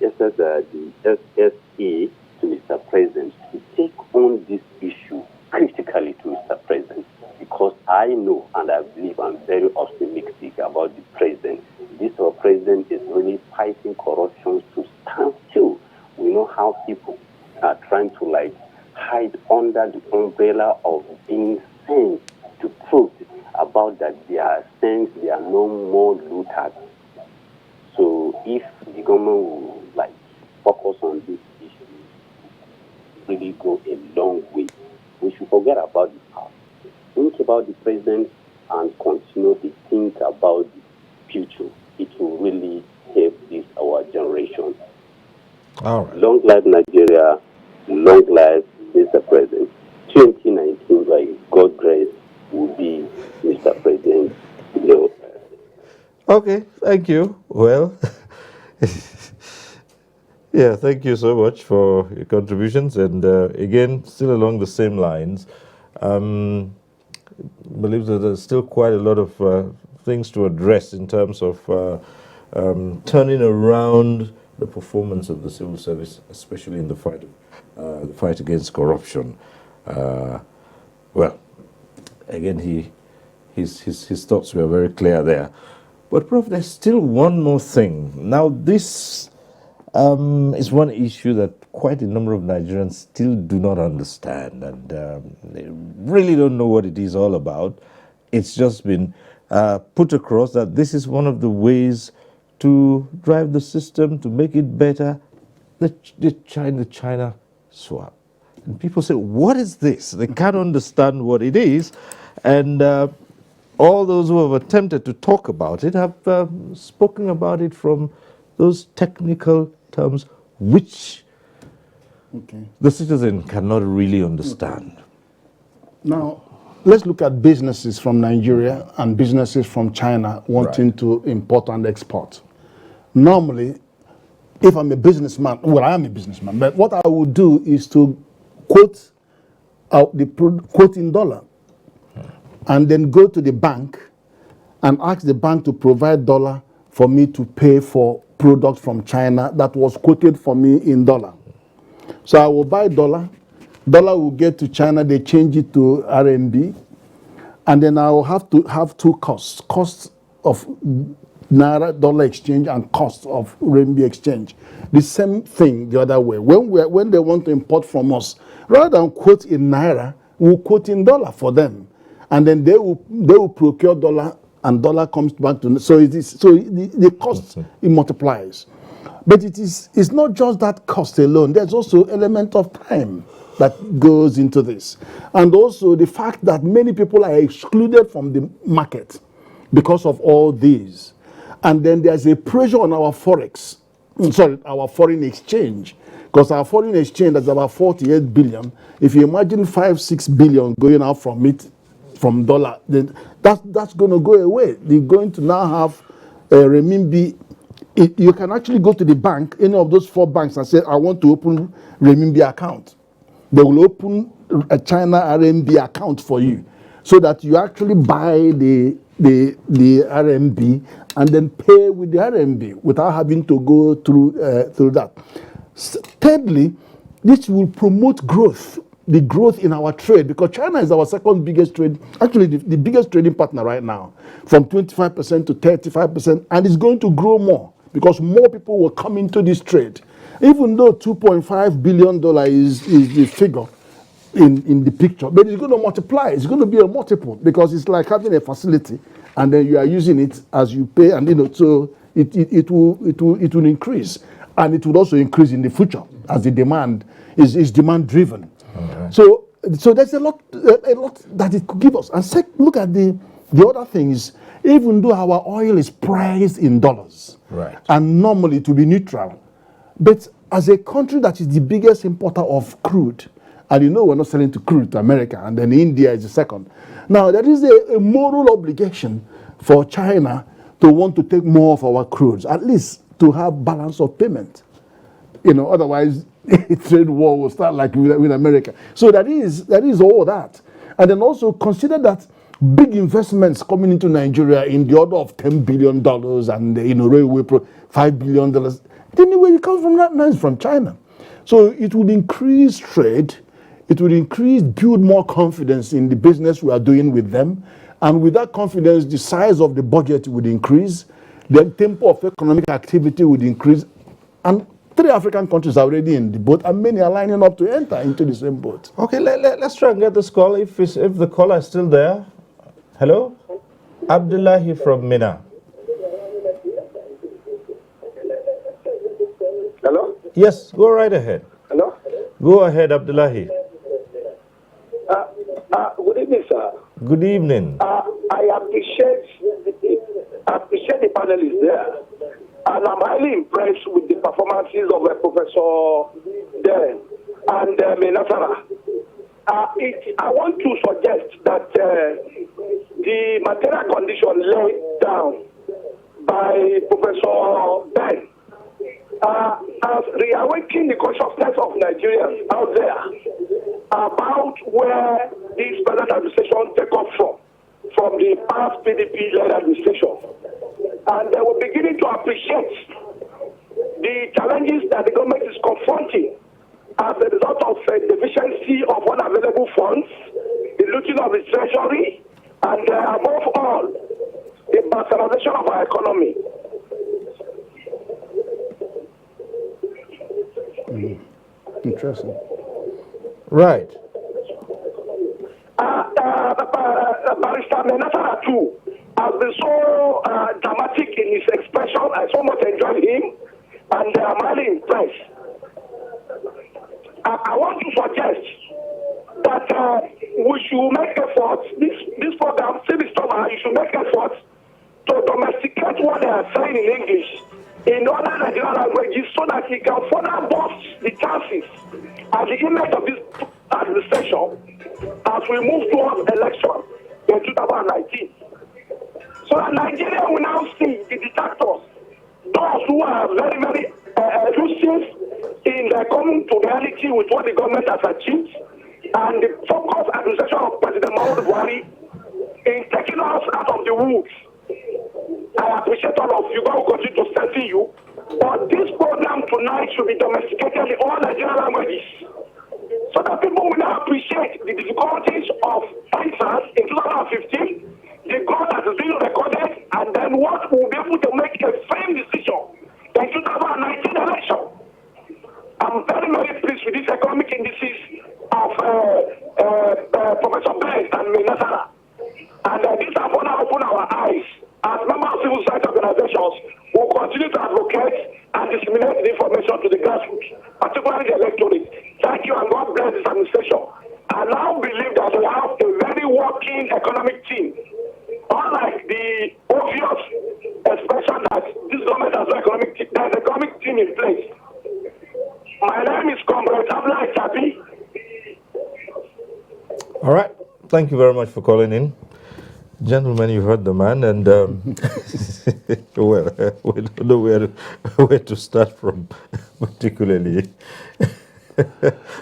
SSE to Mr. President to take on this issue critically to Mr. President, because I know and I believe I'm very optimistic about the president. This our president is really fighting corruption to stand still. We know how people are trying to hide under the umbrella of being sent to prove about that they are sent, they are no more looters. So if the government will focus on this issue, really go a long way. We should forget about the past. Think about the present and continue to think about the future. It will really help this our generation. All right. Long life Nigeria, long life Mr. President. 2019, by God's grace, will be Mr. President. Okay, thank you. Well, yeah, thank you so much for your contributions. And again, still along the same lines, I believe that there's still quite a lot of things to address in terms of turning around the performance of the civil service, especially in the fight against corruption. Well, again, his thoughts were very clear there. But, Prof, there's still one more thing. Now, this is one issue that quite a number of Nigerians still do not understand, and they really don't know what it is all about. It's just been put across that this is one of the ways to drive the system, to make it better, the China swap. And people say, what is this? They can't understand what it is. And all those who have attempted to talk about it have spoken about it from those technical terms which the citizen cannot really understand. Now, let's look at businesses from Nigeria and businesses from China wanting to import and export. Normally, if I'm a businessman, well, I am a businessman, but what I would do is to quote out the quote in dollar and then go to the bank and ask the bank to provide dollar for me to pay for products from China that was quoted for me in dollar. So I will buy dollar will get to China, they change it to RMB, and then I will have to have two costs of Naira dollar exchange and cost of RMB exchange. The same thing the other way. When they want to import from us, rather than quote in Naira, we'll quote in dollar for them. And then they will procure dollar, and dollar comes back to the cost it multiplies. But it's not just that cost alone. There's also element of time that goes into this, and also the fact that many people are excluded from the market because of all these. And then there's a pressure on our our foreign exchange, because our foreign exchange is about 48 billion. If you imagine 5-6 billion going out from it from dollar, then that's going to go away. They're going to now have renminbi. You can actually go to the bank, any of those 4 banks, and say, I want to open renminbi account. They will open a China RMB account for you, so that you actually buy the RMB and then pay with the RMB without having to go through that. Thirdly, this will promote growth, the growth in our trade, because China is our second biggest trade, actually the biggest trading partner right now, from 25% to 35%, and it's going to grow more because more people will come into this trade. Even though $2.5 billion is the figure in the picture, but it's going to multiply. It's going to be a multiple because it's like having a facility and then you are using it as you pay, and so it will increase, and it will also increase in the future as the demand is demand driven. Right. So there's a lot that it could give us. And look at the other thing is, even though our oil is priced in dollars, right, and normally to be neutral, but as a country that is the biggest importer of crude, and we're not selling to crude to America, and then India is the second. Now, there is a moral obligation for China to want to take more of our crudes, at least to have balance of payment. Otherwise, a trade war will start like with America. So that is all that. And then also consider that big investments coming into Nigeria in the order of $10 billion and railway $5 billion. The only way it comes from that now is from China. So it would increase trade. It would build more confidence in the business we are doing with them. And with that confidence, the size of the budget would increase. The tempo of economic activity would increase. And 3 African countries are already in the boat, and many are lining up to enter into the same boat. Okay, let's try and get this call. If the caller is still there. Hello? Abdullahi from Mina. Hello? Yes, go right ahead. Hello? Go ahead, Abdullahi. Good evening, sir. Good evening. I appreciate the panelists there, and I'm highly impressed with the performances of Professor Den and Nasara. I want to suggest that the material condition laid down by Professor Ben has reawakened the consciousness of Nigerians out there about where this present administration take off from the past PDP-led administration. And they were beginning to appreciate the challenges that the government is confronting as a result of deficiency of unavailable funds, the looting of the treasury, and above all, the marginalization of our economy. Interesting. Right. Barrister Menasara too has been so dramatic in his expression. I so much enjoyed him, and I'm highly impressed. I want to suggest that we should make efforts. This program, Civil Stormer, you should make efforts to domesticate what they are saying in English in other Nigerian languages, so that it can further boost the chances and the image of this administration as we move towards election in 2019. So that Nigeria will now see the detractors, those who are very, very elusive in coming to reality with what the government has achieved, and the focused administration of President Muhammadu Buhari in taking us out of the woods. I appreciate all of you. God will continue to strengthen you. But this program tonight should be domesticated in all Nigerian languages, so that people will now appreciate the difficulties of answers in 2015, the growth that is being recorded, and then what will be able to make a firm decision in 2019 election. I'm very, very pleased with these economic indices of Professor Ben and Nasara. And these have now opened our eyes. As members of civil society organizations, will continue to advocate and disseminate the information to the grassroots, particularly the electorate. Thank you, and God bless this administration. I now believe that we have a very working economic team. Unlike the obvious expression that this government has no economic team, there's an economic team in place. My name is Comrade Abla Chabi. All right. thank you very much for calling in. Gentlemen, you heard the man, and well, we don't know where to start from, particularly.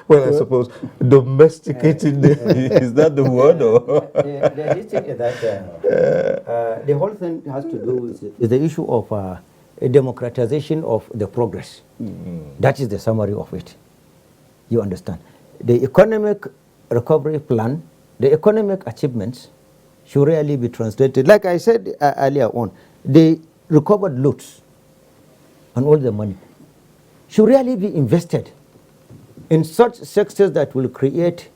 Well, I suppose domesticating is that the word? Or? The thing is that the whole thing has to do with the issue of a democratization of the progress. That is the summary of it. You understand? The economic recovery plan, the economic achievements should really be translated. Like I said earlier on, the recovered loot and all the money should really be invested in such sectors that will create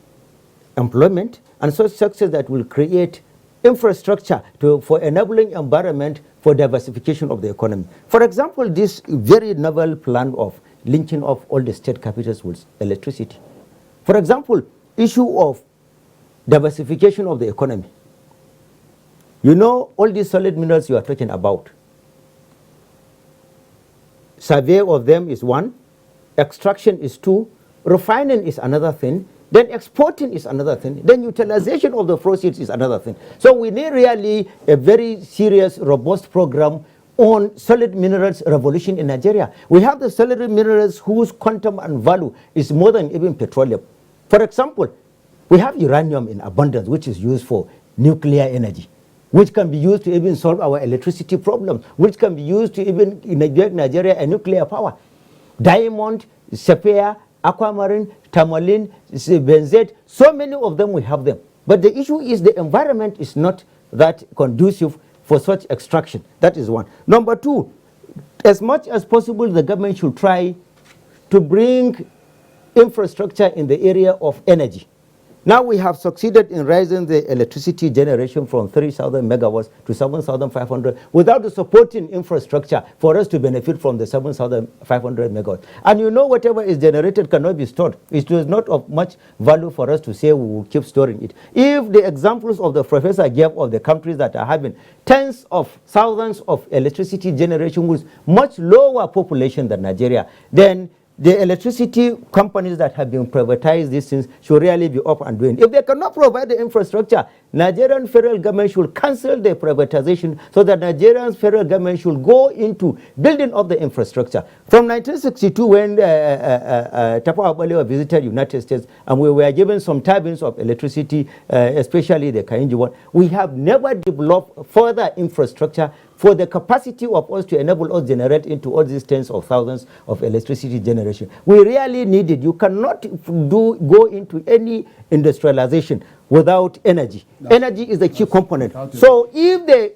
employment and such sectors that will create infrastructure for enabling environment for diversification of the economy. For example, this very novel plan of linking off all the state capitals with electricity. For example, issue of diversification of the economy. You know, all these solid minerals you are talking about, survey of them is one, extraction is two, refining is another thing, then exporting is another thing, then utilization of the proceeds is another thing. So we need really a very serious, robust program on solid minerals revolution in Nigeria. We have the solid minerals whose quantum and value is more than even petroleum. For example, we have uranium in abundance, which is used for nuclear energy, which can be used to even solve our electricity problem, which can be used to even give Nigeria a nuclear power. Diamond, sapphire, aquamarine, tourmaline, benzate, so many of them we have them. But the issue is the environment is not that conducive for such extraction. That is one. Number two, as much as possible, the government should try to bring infrastructure in the area of energy. Now we have succeeded in raising the electricity generation from 3,000 megawatts to 7,500 without the supporting infrastructure for us to benefit from the 7,500 megawatts. And you know, whatever is generated cannot be stored. It is not of much value for us to say we will keep storing it. If the examples of the professor gave of the countries that are having tens of thousands of electricity generation with much lower population than Nigeria, then the electricity companies that have been privatized, these things should really be up and doing. If they cannot provide the infrastructure, Nigerian federal government should cancel the privatization so that Nigerian federal government should go into building up the infrastructure. From 1962, when Tafawa Balewa visited United States and we were given some turbines of electricity, especially the Kainji one, we have never developed further infrastructure for the capacity of us to enable us generate into all these tens of thousands of electricity generation. We really need it. You cannot go into any industrialization without energy. Energy is the key component. So if the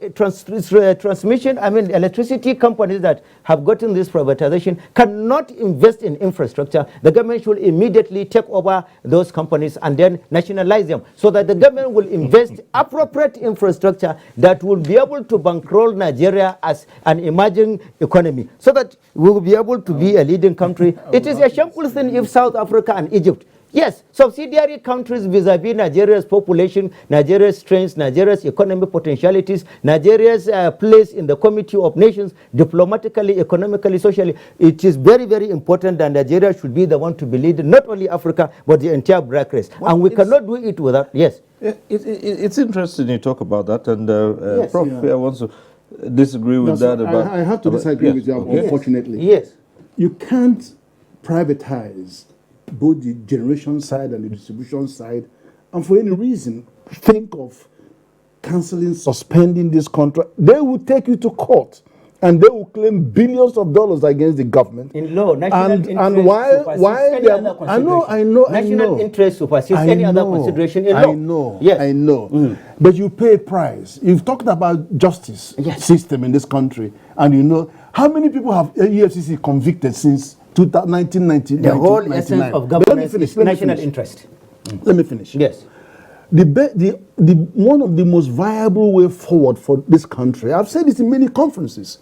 electricity companies that have gotten this privatization cannot invest in infrastructure, the government should immediately take over those companies and then nationalize them so that the government will invest appropriate infrastructure that will be able to bankroll Nigeria as an emerging economy so that we will be able to be a leading country. It is a shameful thing if South Africa and Egypt, yes, subsidiary countries vis-a-vis Nigeria's population, Nigeria's strengths, Nigeria's economic potentialities, Nigeria's place in the Committee of Nations, diplomatically, economically, socially. It is very, very important that Nigeria should be the one to be leading not only Africa, but the entire black race. Well, and we cannot do it without, yes. It's interesting you talk about that, and yes, Prof. I want to disagree with that. I have to disagree with you, unfortunately. Yes. You can't privatize both the generation side and the distribution side, and for any reason think of cancelling, suspending this contract. They will take you to court and they will claim billions of dollars against the government. In law, national interest and why any other consideration. National interest supersedes any other consideration in law. I know. But you pay a price. You've talked about justice system in this country, and you know how many people have EFCC convicted since 1990. The whole essence of governance is national interest. Let me finish. Yes. One of the most viable way forward for this country, I've said this in many conferences,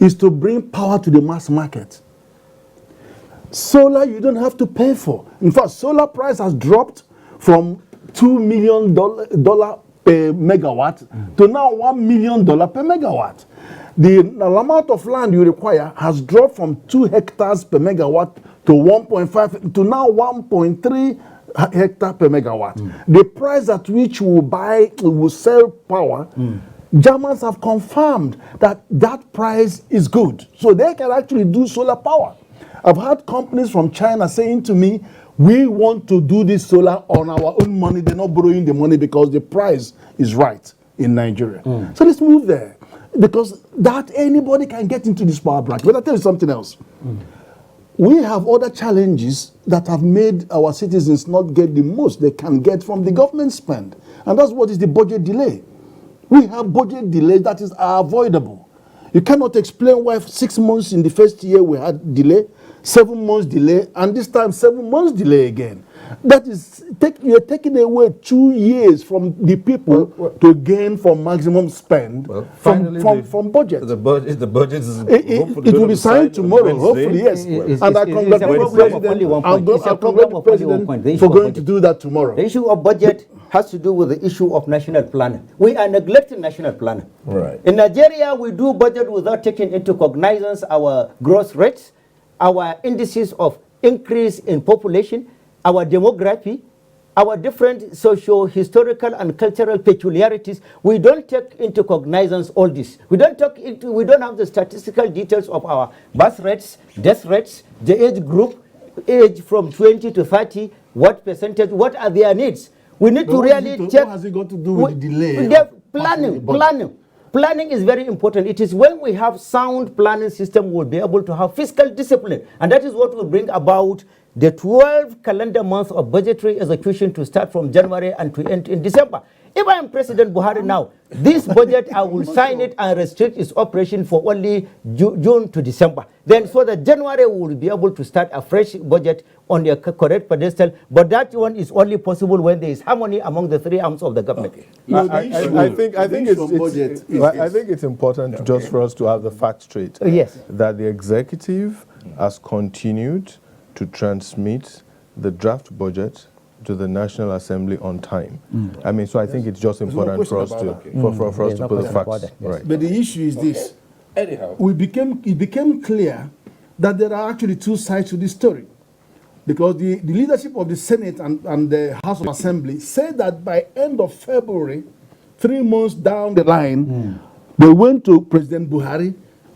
is to bring power to the mass market. Solar you don't have to pay for. In fact, solar price has dropped from $2 million per megawatt to now $1 million per megawatt. The amount of land you require has dropped from 2 hectares per megawatt to 1.5 to now 1.3 hectare per megawatt. The price at which we will sell power, Germans have confirmed that that price is good. So they can actually do solar power. I've had companies from China saying to me, we want to do this solar on our own money. They're not borrowing the money because the price is right in Nigeria. So let's move there. Because that anybody can get into this power bracket. But I'll tell you something else. We have other challenges that have made our citizens not get the most they can get from the government spend. And that's what is the budget delay. We have budget delays that is avoidable. You cannot explain why 6 months in the first year we had delay, 7 months delay, and this time 7 months delay again. That is, you're taking away 2 years from the people to gain from maximum spend from budget. The budget is it will be signed tomorrow, hopefully, yes. And I congratulate the President for going to do that tomorrow. The issue of budget has to do with the issue of national planning. We are neglecting national planning. Right. In Nigeria, we do budget without taking into cognizance our growth rates, our indices of increase in population, our demography, our different socio-historical and cultural peculiarities. We don't take into cognizance all this. We don't have the statistical details of our birth rates, death rates, the age group, age from 20 to 30, what percentage, what are their needs. We need to really check. What has it got to do with the delay? Planning is very important. It is when we have sound planning system, we'll be able to have fiscal discipline. And that is what will bring about the 12 calendar months of budgetary execution to start from January and to end in December. If I am President Buhari now, this budget, I will sign it and restrict its operation for only June to December. Then so that January we will be able to start a fresh budget on the correct pedestal. But that one is only possible when there is harmony among the three arms of the government. I think it's important just for us to have the facts straight. Yes. That the executive has continued to transmit the draft budget to the National Assembly on time. I mean, so I think it's just important for us to put the facts right. But the issue is this. Anyhow, it became clear that there are actually two sides to this story. Because the leadership of the Senate and the House of Assembly said that by end of February, 3 months down the line, they went to President Buhari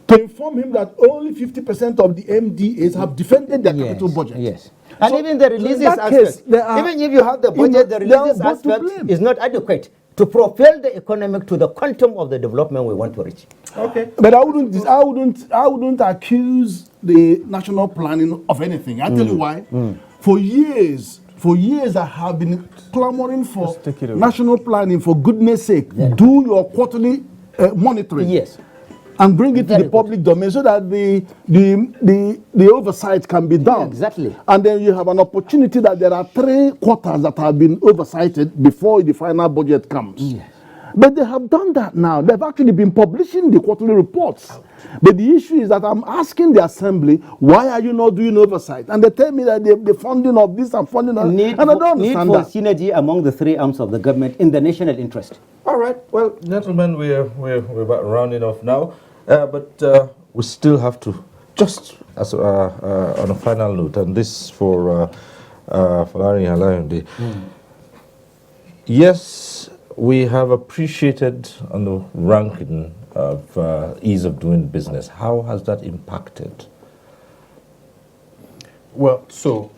to inform him that only 50% of the MDAs have defended their capital budget. Yes. And so, even the releases aspect, even if you have the budget, the releases aspect is not adequate to propel the economic to the quantum of the development we want to reach. Okay. But I wouldn't accuse the national planning of anything. I'll tell you why. For years I have been clamoring for national planning, for goodness sake. Do your quarterly monitoring. Yes. And bring it to the public domain so that the oversight can be done. Exactly. And then you have an opportunity that there are 3 quarters that have been oversighted before the final budget comes. Yes. But they have done that now. They've actually been publishing the quarterly reports. But the issue is that I'm asking the Assembly, why are you not doing oversight? And they tell me that the funding of this and funding of that. And I don't understand that. Need for synergy among the 3 arms of the government in the national interest. All right. Well, gentlemen, we're about rounding off now. But we still have to, just as on a final note, and this for Larry Halayundi. Yes, we have appreciated on the ranking of ease of doing business. How has that impacted? Well, so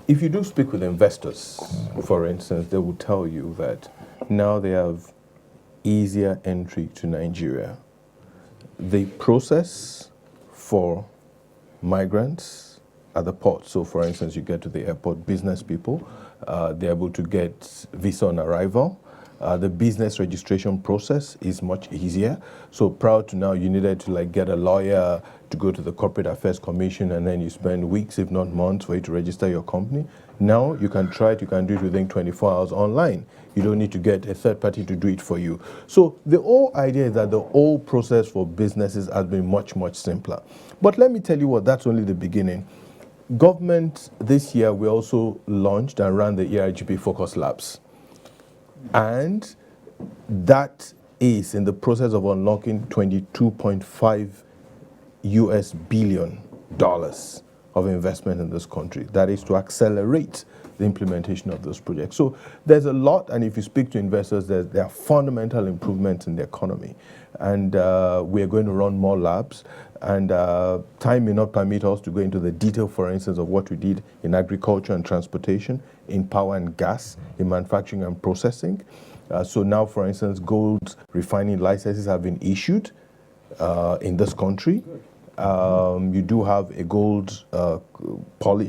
if you do speak with investors, for instance, they will tell you that now they have easier entry to Nigeria. The process for migrants at the port, so for instance, you get to the airport, business people, they're able to get visa on arrival. The business registration process is much easier. So prior to now, you needed to get a lawyer to go to the Corporate Affairs Commission, and then you spend weeks, if not months, for you to register your company. Now you can try it, you can do it within 24 hours online. You don't need to get a third party to do it for you. So the whole idea is that the whole process for businesses has been much, much simpler. But let me tell you what, that's only the beginning. Government this year, we also launched and ran the ERGP Focus Labs. And that is in the process of unlocking $22.5 billion of investment in this country. That is to accelerate the implementation of those projects. So there's a lot, and if you speak to investors, there are fundamental improvements in the economy. And we are going to run more labs, and time may not permit us to go into the detail, for instance, of what we did in agriculture and transportation, in power and gas, in manufacturing and processing. So now, for instance, gold refining licenses have been issued in this country. You do have a gold a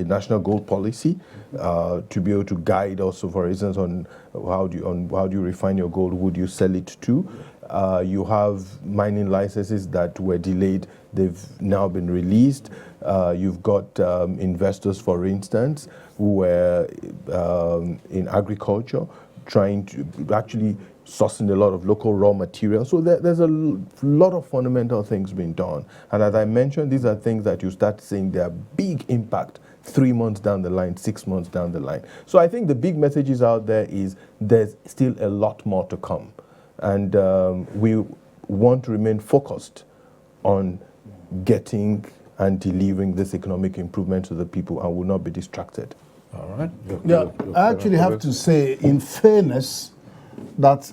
national gold policy to be able to guide also, for instance, on how do you refine your gold, would you sell it to. You have mining licenses that were delayed, they've now been released. You've got investors, for instance, who were in agriculture trying to actually sourcing a lot of local raw materials. So there's a lot of fundamental things being done. And as I mentioned, these are things that you start seeing their big impact 3 months down the line, 6 months down the line. So I think the big messages out there is there's still a lot more to come. And we want to remain focused on getting and delivering this economic improvement to the people, and will not be distracted. All right. I actually have to say, in fairness, that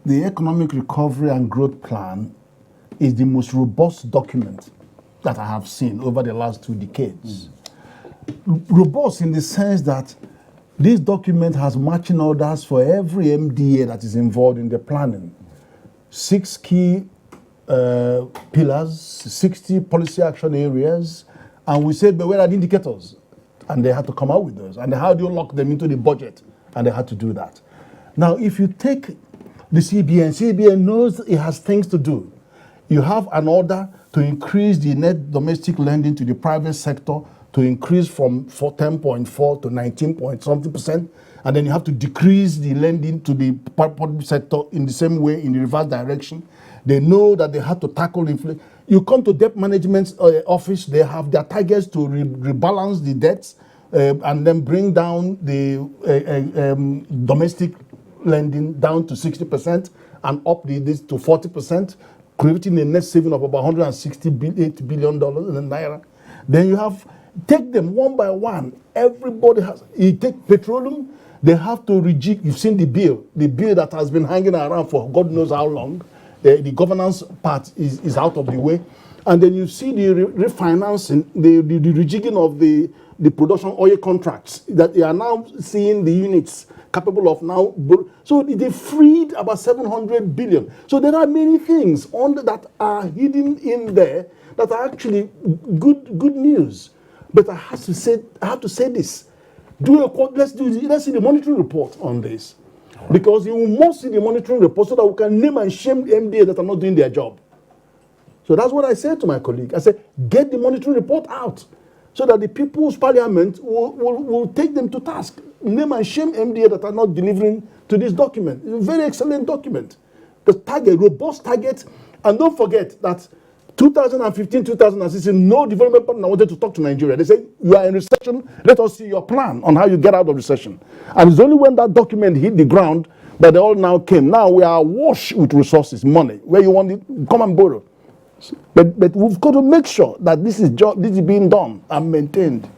the Economic Recovery and Growth Plan is the most robust document that I have seen over the last 2 decades. Robust in the sense that this document has marching orders for every MDA that is involved in the planning. 6 key pillars, 60 policy action areas, and we said, but where are the indicators? And they had to come out with those. And how do you lock them into the budget? And they had to do that. Now, if you take the CBN knows it has things to do. You have an order to increase the net domestic lending to the private sector, to increase from 10.4 to 19 point something%, and then you have to decrease the lending to the public sector in the same way, in the reverse direction. They know that they have to tackle inflation. You come to debt management office, they have their targets to rebalance the debts and then bring down the domestic lending down to 60% and up this to 40%, creating a net saving of about $168 billion in naira. Then you have, take them one by one. Everybody has, you take petroleum, they have to reject, you've seen the bill that has been hanging around for God knows how long. The governance part is out of the way. And then you see the refinancing, the rejigging of the production oil contracts, that they are now seeing the units capable of now. So they freed about 700 billion. So there are many things that are hidden in there that are actually good news. But I have to say this. Let's see the monitoring report on this. Because you must see the monitoring report so that we can name and shame the MDA that are not doing their job. So that's what I said to my colleague. I said, get the monitoring report out so that the People's Parliament will take them to task. Name and shame MDA that are not delivering to this document. It's a very excellent document. The target, robust target. And don't forget that 2015, 2016, no development partner wanted to talk to Nigeria. They said, you are in recession, let us see your plan on how you get out of recession. And it's only when that document hit the ground that they all now came. Now we are awash with resources, money. Where you want it, come and borrow. But we've got to make sure that this is being done and maintained.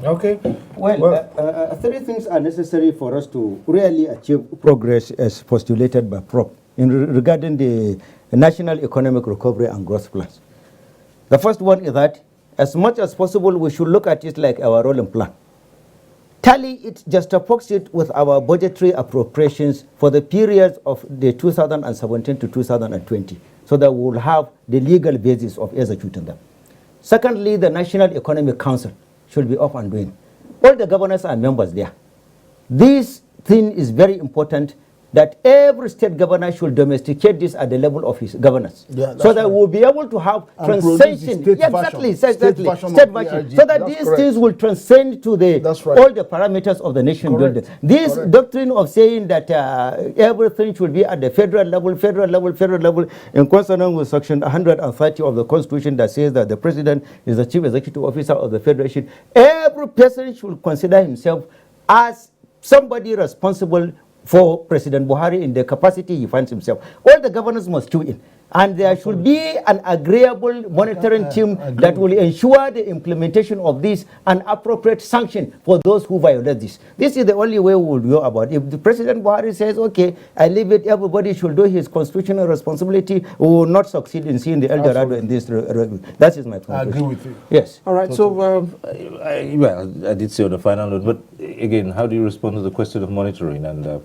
Okay. Well, 3 things are necessary for us to really achieve progress as postulated by Prof. Regarding the National Economic Recovery and Growth Plans. The first one is that, as much as possible, we should look at it like our rolling plan. Tally it, juxtapose it with our budgetary appropriations for the periods of the 2017 to 2020, so that we will have the legal basis of executing them. Secondly, the National Economic Council should be off and doing. All the governors are members there. This thing is very important, that every state governor should domesticate this at the level of his governors, so that we'll be able to have transcension. Exactly, state version, so that these things will transcend to all the parameters of the nation building. This doctrine of saying that everything should be at the federal level, in consonance with Section 130 of the Constitution that says that the president is the chief executive officer of the federation. Every person should consider himself as somebody responsible for President Buhari in the capacity he finds himself. All the governors must tune in. And there should be an agreeable monitoring team that will ensure the implementation of this and appropriate sanction for those who violate this. This is the only way we will go about it. If the President Buhari says, okay, I leave it, everybody should do his constitutional responsibility, we will not succeed in seeing the El Dorado in this. That is my conclusion. I agree with you. Yes. All right, so, I did say on the final note, but again, how do you respond to the question of monitoring and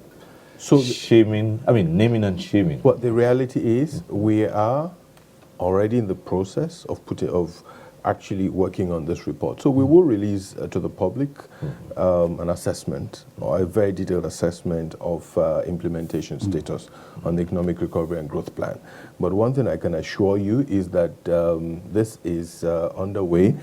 naming and shaming? Well, the reality is we are already in the process of actually working on this report. So we will release to the public an assessment, or a very detailed assessment of implementation status on the Economic Recovery and Growth Plan. But one thing I can assure you is that this is underway,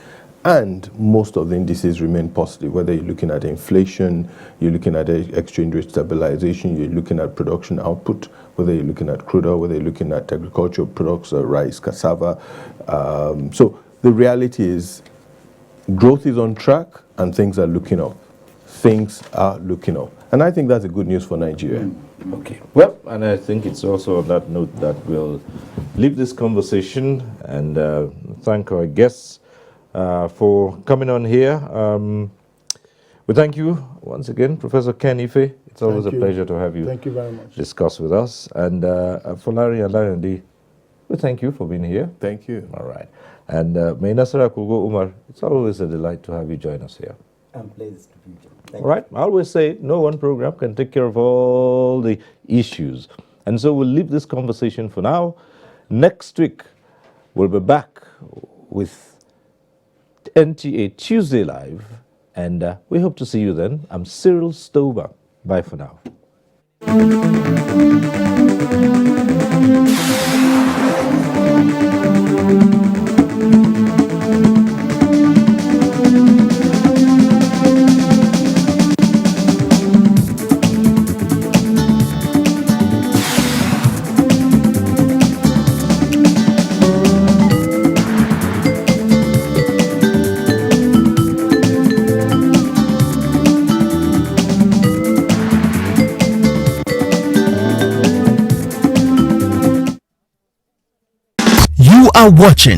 and most of the indices remain positive, whether you're looking at inflation, you're looking at exchange rate stabilization, you're looking at production output, whether you're looking at crude oil, whether you're looking at agricultural products, rice, cassava. So the reality is growth is on track and things are looking up. Things are looking up. And I think that's a good news for Nigeria. Okay. Well, and I think it's also on that note that we'll leave this conversation and thank our guests for coming on here. We thank you once again, Professor Ken Ife. It's always a pleasure to have you. Thank you very much. Discuss with us. And for Larry and Larry, we thank you for being here. Thank you. All right. And May Nasara Kugo Umar, it's always a delight to have you join us here. I'm pleased to be here. All right. I always say no one program can take care of all the issues. And so we'll leave this conversation for now. Next week, we'll be back with Nta Tuesday Live, and we hope to see you then. I'm Cyril Stover. Bye for now. You are watching